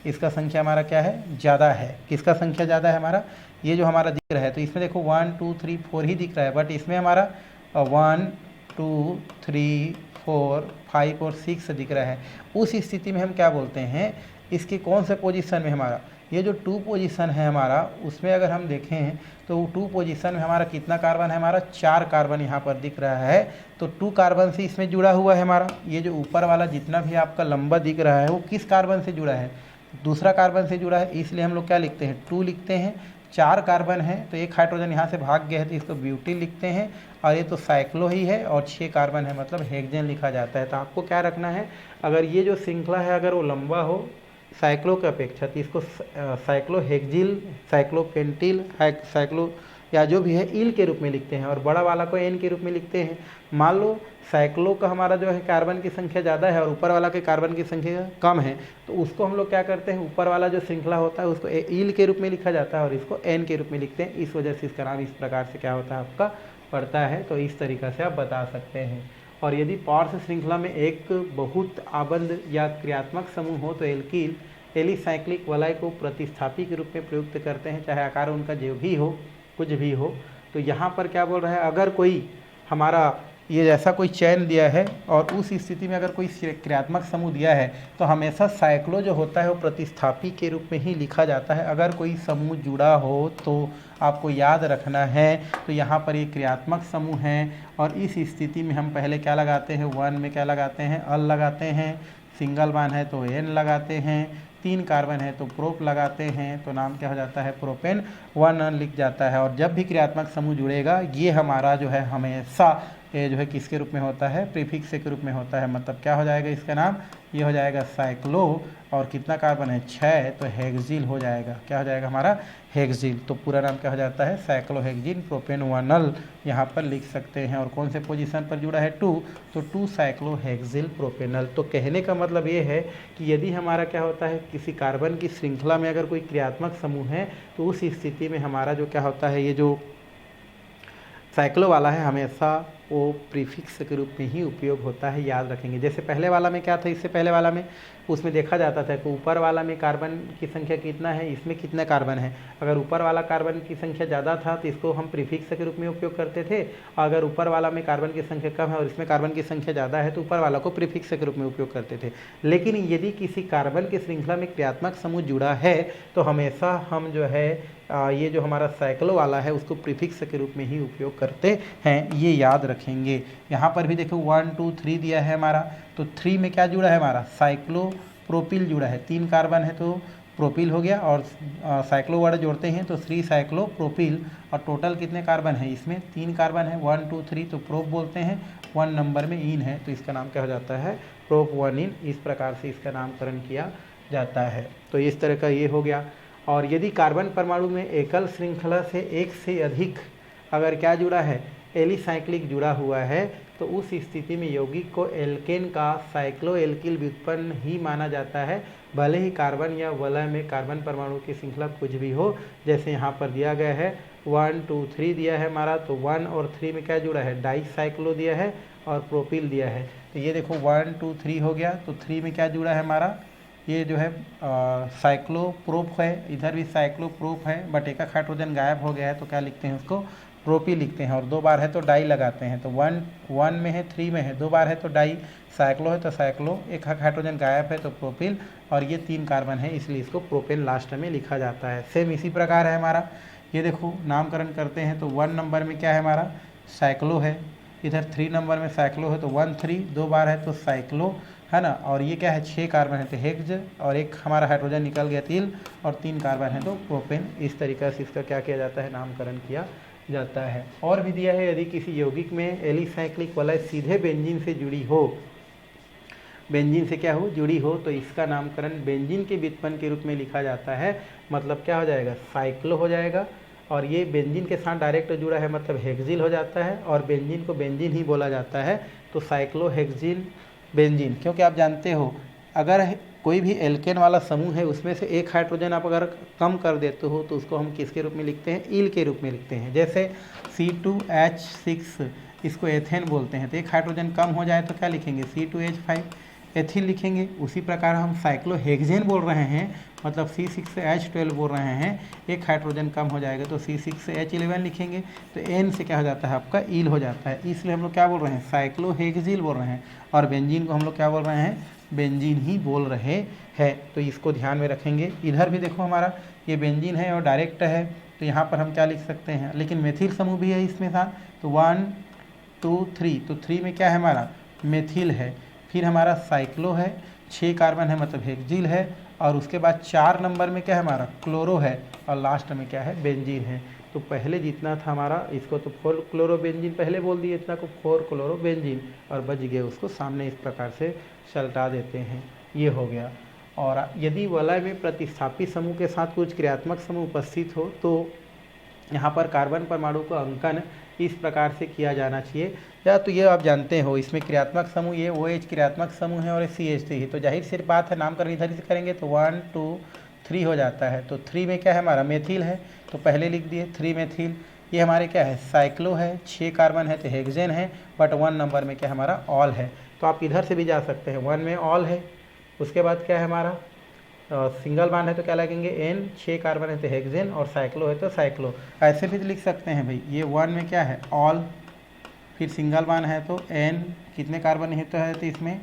इसका संख्या हमारा क्या है, ज़्यादा है। किसका संख्या ज़्यादा है हमारा, ये जो हमारा दिख रहा है, तो इसमें देखो 1 2 3 4 ही दिख रहा है, बट इसमें हमारा 1 2 3 4 5 और 6 दिख रहा है। उस स्थिति में हम क्या बोलते हैं, इसकी कौन से पोजीशन में हमारा, ये जो 2 पोजीशन है हमारा, उसमें अगर हम देखें तो 2 पोजीशन में हमारा कितना कार्बन है, हमारा 4 कार्बन यहाँ पर दिख रहा है। तो 2 कार्बन से इसमें जुड़ा हुआ है हमारा, ये जो ऊपर वाला जितना भी आपका लंबा दिख रहा है वो किस कार्बन से जुड़ा है, दूसरा कार्बन से जुड़ा है, इसलिए हम लोग क्या लिखते हैं, 2 लिखते हैं। 4 कार्बन है तो एक हाइड्रोजन यहाँ से भाग गया है तो इसको ब्यूटिल लिखते हैं, और ये तो साइक्लो ही है, और 6 कार्बन है मतलब हेक्सेन लिखा जाता है। तो आपको क्या रखना है, अगर ये जो श्रृंखला है अगर वो लंबा हो साइक्लो के अपेक्षा, तो इसको cyclo hexyl, cyclo pentyl, cyclo या जो भी है इल के रूप में लिखते हैं, और बड़ा वाला को एन के रूप में लिखते हैं। मान लो साइक्लो का हमारा जो है कार्बन की संख्या ज़्यादा है और ऊपर वाला के कार्बन की संख्या कम है, तो उसको हम लोग क्या करते हैं, ऊपर वाला जो श्रृंखला होता है उसको इल के रूप में लिखा जाता है और इसको एन के रूप में लिखते हैं। इस वजह से इसका नाम इस प्रकार से क्या होता है आपका पड़ता है। तो इस तरीक़ा से आप बता सकते हैं। और यदि पार्श्व श्रृंखला में एक बहुत आबंध या क्रियात्मक समूह हो तो एल्किल एलिसाइक्लिक वलय को प्रतिस्थापी के रूप में प्रयुक्त करते हैं, चाहे आकार उनका जो भी हो, कुछ भी हो। तो यहाँ पर क्या बोल रहा है, अगर कोई हमारा ये जैसा कोई चैन दिया है और उस स्थिति में अगर कोई क्रियात्मक समूह दिया है तो हमेशा साइक्लो जो होता है वो प्रतिस्थापी के रूप में ही लिखा जाता है। अगर कोई समूह जुड़ा हो तो आपको याद रखना है, तो यहाँ पर ये क्रियात्मक समूह है, और इस स्थिति में हम पहले क्या लगाते हैं, 1 में क्या लगाते हैं, अल लगाते हैं, सिंगल वन है तो एन लगाते हैं, 3 कार्बन है तो प्रोप लगाते हैं, तो नाम क्या हो जाता है, प्रोपेन 1 लिख जाता है। और जब भी क्रियात्मक समूह जुड़ेगा ये हमारा जो है हमेशा ये जो है किसके रूप में होता है, प्रीफिक्स के रूप में होता है। मतलब क्या हो जाएगा इसका नाम, ये हो जाएगा साइक्लो, और कितना कार्बन है 6, तो हेक्सिल हो जाएगा। क्या हो जाएगा हमारा, हेक्सिल। तो पूरा नाम क्या हो जाता है, साइक्लोहेक्सिन प्रोपेनोनल यहाँ पर लिख सकते हैं। और कौन से पोजीशन पर जुड़ा है, 2, तो 2 साइक्लोहेक्सिल प्रोपेनल। तो कहने का मतलब ये है कि यदि हमारा क्या होता है, किसी कार्बन की श्रृंखला में अगर कोई क्रियात्मक समूह है तो उस स्थिति में हमारा जो क्या होता है, ये जो साइक्लो वाला है हमेशा वो प्रीफिक्स के रूप में ही उपयोग होता है, याद रखेंगे। जैसे पहले वाला में क्या था, इससे पहले वाला में उसमें देखा जाता था कि ऊपर वाला में कार्बन की संख्या कितना है, इसमें कितना कार्बन है। अगर ऊपर वाला कार्बन की संख्या ज़्यादा था तो इसको हम प्रीफिक्स के रूप में उपयोग करते थे, अगर ऊपर वाला में कार्बन की संख्या कम है और इसमें कार्बन की संख्या ज़्यादा है तो ऊपर वाला को प्रीफिक्स के रूप में उपयोग करते थे। लेकिन यदि किसी कार्बन की श्रृंखला में क्रियात्मक समूह जुड़ा है तो हमेशा हम जो है ये जो हमारा साइक्लो वाला है उसको प्रीफिक्स के रूप में ही उपयोग करते हैं, ये याद रखेंगे। यहाँ पर भी देखो 1 2 3 दिया है हमारा, तो 3 में क्या जुड़ा है हमारा, साइक्लो प्रोपिल जुड़ा है। 3 कार्बन है तो प्रोपिल हो गया, और साइक्लो वर्ड जोड़ते हैं तो 3 साइक्लो प्रोपिल। और टोटल कितने कार्बन है, इसमें 3 कार्बन है, 1 2 3, तो प्रोप बोलते हैं। 1 नंबर में इन है तो इसका नाम क्या हो जाता है, प्रोप 1 इन। इस प्रकार से इसका नामकरण किया जाता है। तो इस तरह का ये हो गया। और यदि कार्बन परमाणु में एकल श्रृंखला से एक से अधिक अगर क्या जुड़ा है, एलिसाइक्लिक जुड़ा हुआ है, तो उस स्थिति में यौगिक को एल्केन का साइक्लो एल्किल व्युत्पन्न ही माना जाता है, भले ही कार्बन या वलय में कार्बन परमाणु की श्रृंखला कुछ भी हो। जैसे यहाँ पर दिया गया है 1 2 3 दिया है हमारा, तो 1 और 3 में क्या जुड़ा है, डाइसाइक्लो दिया है और प्रोपिल दिया है। तो ये देखो 1 2 3 हो गया, तो 3 में क्या जुड़ा है हमारा, ये जो है साइक्लो प्रोप है, इधर भी साइक्लो प्रोप है, बट एक हाइड्रोजन गायब हो गया है तो क्या लिखते हैं उसको, प्रोपिल लिखते हैं, और 2 बार है तो डाई लगाते हैं। तो 1 में है, 3 में है, 2 बार है तो डाई, साइक्लो है तो साइक्लो, एक हाइड्रोजन गायब है तो प्रोपिल, और ये 3 कार्बन है इसलिए इसको प्रोपेन लास्ट में लिखा जाता है। सेम इसी प्रकार है हमारा, ये देखो नामकरण करते हैं तो 1 नंबर में क्या है हमारा, साइक्लो है, इधर 3 नंबर में साइक्लो है तो 1 3, 2 बार है तो साइक्लो है ना, और ये क्या है 6 कार्बन है तो हेक्स, और एक हमारा हाइड्रोजन निकल गया तिल, और 3 कार्बन है तो प्रोपेन। इस तरीक़े से इसका क्या किया जाता है, नामकरण किया जाता है। और भी दिया है, यदि किसी यौगिक में एलिसाइक्लिक वलय सीधे बेंजीन से जुड़ी हो, बेंजीन से क्या हो, जुड़ी हो, तो इसका नामकरण बेंजीन के व्युत्पन्न के रूप में लिखा जाता है। मतलब क्या हो जाएगा, साइक्लो हो जाएगा, और ये बेंजीन के साथ डायरेक्ट जुड़ा है मतलब हेक्सिल हो जाता है, और बेंजीन को बेंजीन ही बोला जाता है, तो साइक्लो हेक्सिल बेंजीन। क्योंकि आप जानते हो अगर कोई भी एल्केन वाला समूह है उसमें से एक हाइड्रोजन आप अगर कम कर देते हो तो उसको हम किसके रूप में लिखते हैं, ईल के रूप में लिखते हैं। जैसे C2H6 इसको एथेन बोलते हैं, तो एक हाइड्रोजन कम हो जाए तो क्या लिखेंगे, C2H5 एथिल लिखेंगे। उसी प्रकार हम साइक्लोहेक्सेन बोल रहे हैं, मतलब C6H12 बोल रहे हैं, एक हाइड्रोजन कम हो जाएगा तो C6H11 लिखेंगे। तो N से क्या हो जाता है आपका, ईल हो जाता है, इसलिए हम लोग क्या बोल रहे हैं, साइक्लोहेक्सिल बोल रहे हैं, और बेंजीन को हम लोग क्या बोल रहे हैं, बेंजीन ही बोल रहे हैं। तो इसको ध्यान में रखेंगे। इधर भी देखो हमारा ये बेंजीन है और डायरेक्ट है, तो यहाँ पर हम क्या लिख सकते हैं, लेकिन मेथिल समूह भी है इसमें साथ, तो 1 2 3, तो 3 में क्या है हमारा, मेथिल है, फिर हमारा साइक्लो है, 6 कार्बन है मतलब हेक्सिल है, और उसके बाद 4 नंबर में क्या है हमारा, क्लोरो है, और लास्ट में क्या है, बेंजीन है। तो पहले जितना था हमारा, इसको तो 4 क्लोरोबेंजीन पहले बोल दिए, इतना को 4 क्लोरोबेंजीन, और बच गए उसको सामने इस प्रकार से सल्टा देते हैं, ये हो गया। और यदि वलय में प्रतिस्थापित समूह के साथ कुछ क्रियात्मक समूह उपस्थित हो तो यहाँ पर कार्बन परमाणु का अंकन इस प्रकार से किया जाना चाहिए। या तो ये आप जानते हो इसमें क्रियात्मक समूह, ये OH क्रियात्मक समूह है और CH3 है, तो जाहिर सी बात है नामकरण इधर से करेंगे तो 1 2 3 हो जाता है। तो 3 में क्या है हमारा, मेथिल है, तो पहले लिख दिए 3 मेथिल। ये हमारे क्या है, साइक्लो है, 6 कार्बन है तो हेक्सेन है, बट 1 नंबर में क्या हमारा, ऑल है। तो आप इधर से भी जा सकते हैं, 1 में ऑल है, उसके बाद क्या है हमारा, सिंगल बांड है तो क्या लगेंगे N, 6 कार्बन है तो हेक्सेन, और साइक्लो है तो साइक्लो। ऐसे भी लिख सकते हैं भाई, ये 1 में क्या है, ऑल, फिर सिंगल बांड है तो N, कितने कार्बन है तो इसमें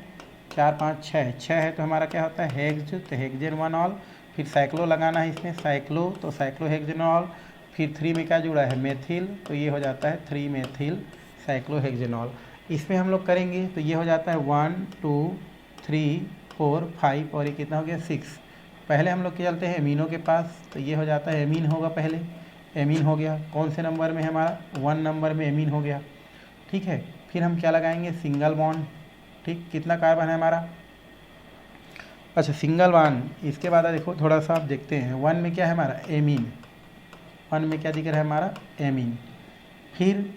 4 5 6, 6 है तो हमारा क्या होता है, हेक्स, तो हेक्सेन 1 ऑल, फिर साइक्लो लगाना है इसमें, साइक्लो तो साइक्लो हेक्सेन ऑल, फिर 3 में क्या जुड़ा है, मेथिल, तो ये हो जाता है 3 मेथिल साइक्लो हेक्सेन ऑल। इसमें हम लोग करेंगे तो ये हो जाता है 1 2 3 4 5, और ये कितना हो गया, 6। पहले हम लोग चलते हैं एमीनो के पास, तो ये हो जाता है एमीन होगा, पहले एमीन हो गया, कौन से नंबर में है हमारा, 1 नंबर में एमीन हो गया, ठीक है। फिर हम क्या लगाएंगे, सिंगल बॉन्ड, ठीक, कितना कार्बन है हमारा, अच्छा सिंगल बॉन्ड। इसके बाद देखो थोड़ा सा आप देखते हैं, 1 में क्या है हमारा, एमीन, 1 में क्या दिख रहा है हमारा, एमीन। फिर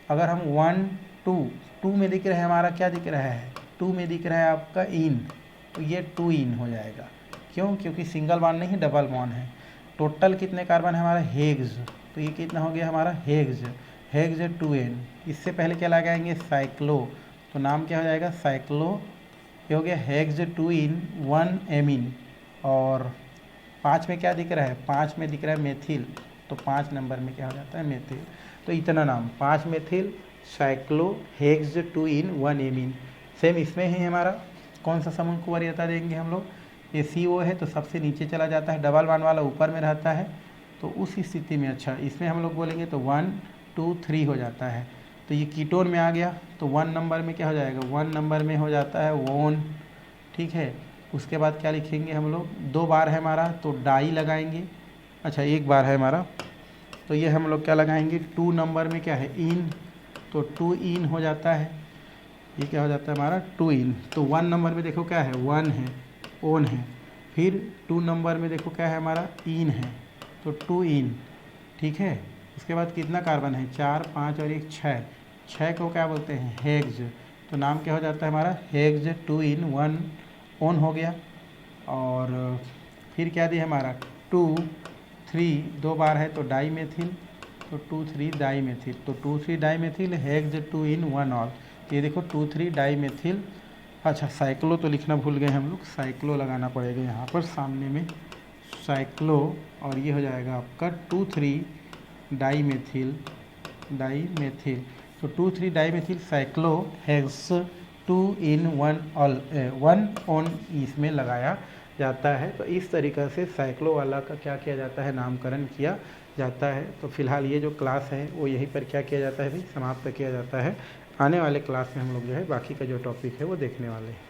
अगर हम 1 2 में दिख रहा है हमारा, क्या दिख रहा है, 2 में दिख रहा है आपका इन, तो ये 2 इन हो जाएगा, क्यों, क्योंकि सिंगल बॉन्ड नहीं डबल बॉन्ड है। टोटल कितने कार्बन है हमारा, हेक्स, तो ये कितना हो गया हमारा, हेक्स, हेक्स 2N। इससे पहले क्या लगाएंगे, साइक्लो, तो नाम क्या हो जाएगा, साइक्लो, ये हो गया हेक्स 2 इन 1 एमीन। और 5 में क्या दिख रहा है, 5 में दिख रहा है मेथिल, तो 5 नंबर में क्या हो जाता है, मेथिल। तो इतना नाम, 5 मेथिल साइक्लो हेक्स 2 इन 1 एमीन। सेम इसमें ही हमारा कौन सा समूह को वरीयता देंगे हम लोग, ये CO है तो सबसे नीचे चला जाता है, डबल बॉन्ड वाला ऊपर में रहता है, तो उस स्थिति में अच्छा इसमें हम लोग बोलेंगे तो 1 2 3 हो जाता है। तो ये कीटोन में आ गया, तो 1 नंबर में क्या हो जाएगा, 1 नंबर में हो जाता है वोन, ठीक है। उसके बाद क्या लिखेंगे हम लोग, 2 बार है हमारा तो डाई लगाएंगे, अच्छा 1 बार है हमारा, तो ये हम लोग क्या लगाएंगे, 2 नंबर में क्या है, इन, तो 2 इन हो जाता है, ये क्या हो जाता है हमारा, 2 इन। तो 1 नंबर में देखो क्या है, 1 है, ओन है, फिर 2 नंबर में देखो क्या है हमारा, इन है, तो 2 इन, ठीक है। उसके बाद कितना कार्बन है, 4 5 और 1 6, 6 को क्या बोलते हैं, हेक्स, तो नाम क्या हो जाता है हमारा, हेक्स 2 इन 1 ओन हो गया। और फिर क्या दिया हमारा, 2 3, 2 बार है तो डाई मेथिल, तो 2 3 डाई मेथिल, तो 2 3 डाई मेथिल हेक्स 2 इन 1 ऑल। ये देखो 2 3 डाई मेथिल, अच्छा साइक्लो तो लिखना भूल गए हम लोग, साइक्लो लगाना पड़ेगा यहाँ पर सामने में, साइक्लो, और ये हो जाएगा आपका 2 3 डाई मेथिल डाईमेथिल। तो 2,3 डाईमेथिल साइक्लोहेक्स 2 in 1 ऑन इसमें लगाया जाता है। तो इस तरीक़ा से साइक्लो वाला का क्या किया जाता है, नामकरण किया जाता है। तो फिलहाल ये जो क्लास है वो यहीं पर क्या किया जाता है भाई, समाप्त किया जाता है। आने वाले क्लास में हम लोग जो है बाकी का जो टॉपिक है वो देखने वाले हैं।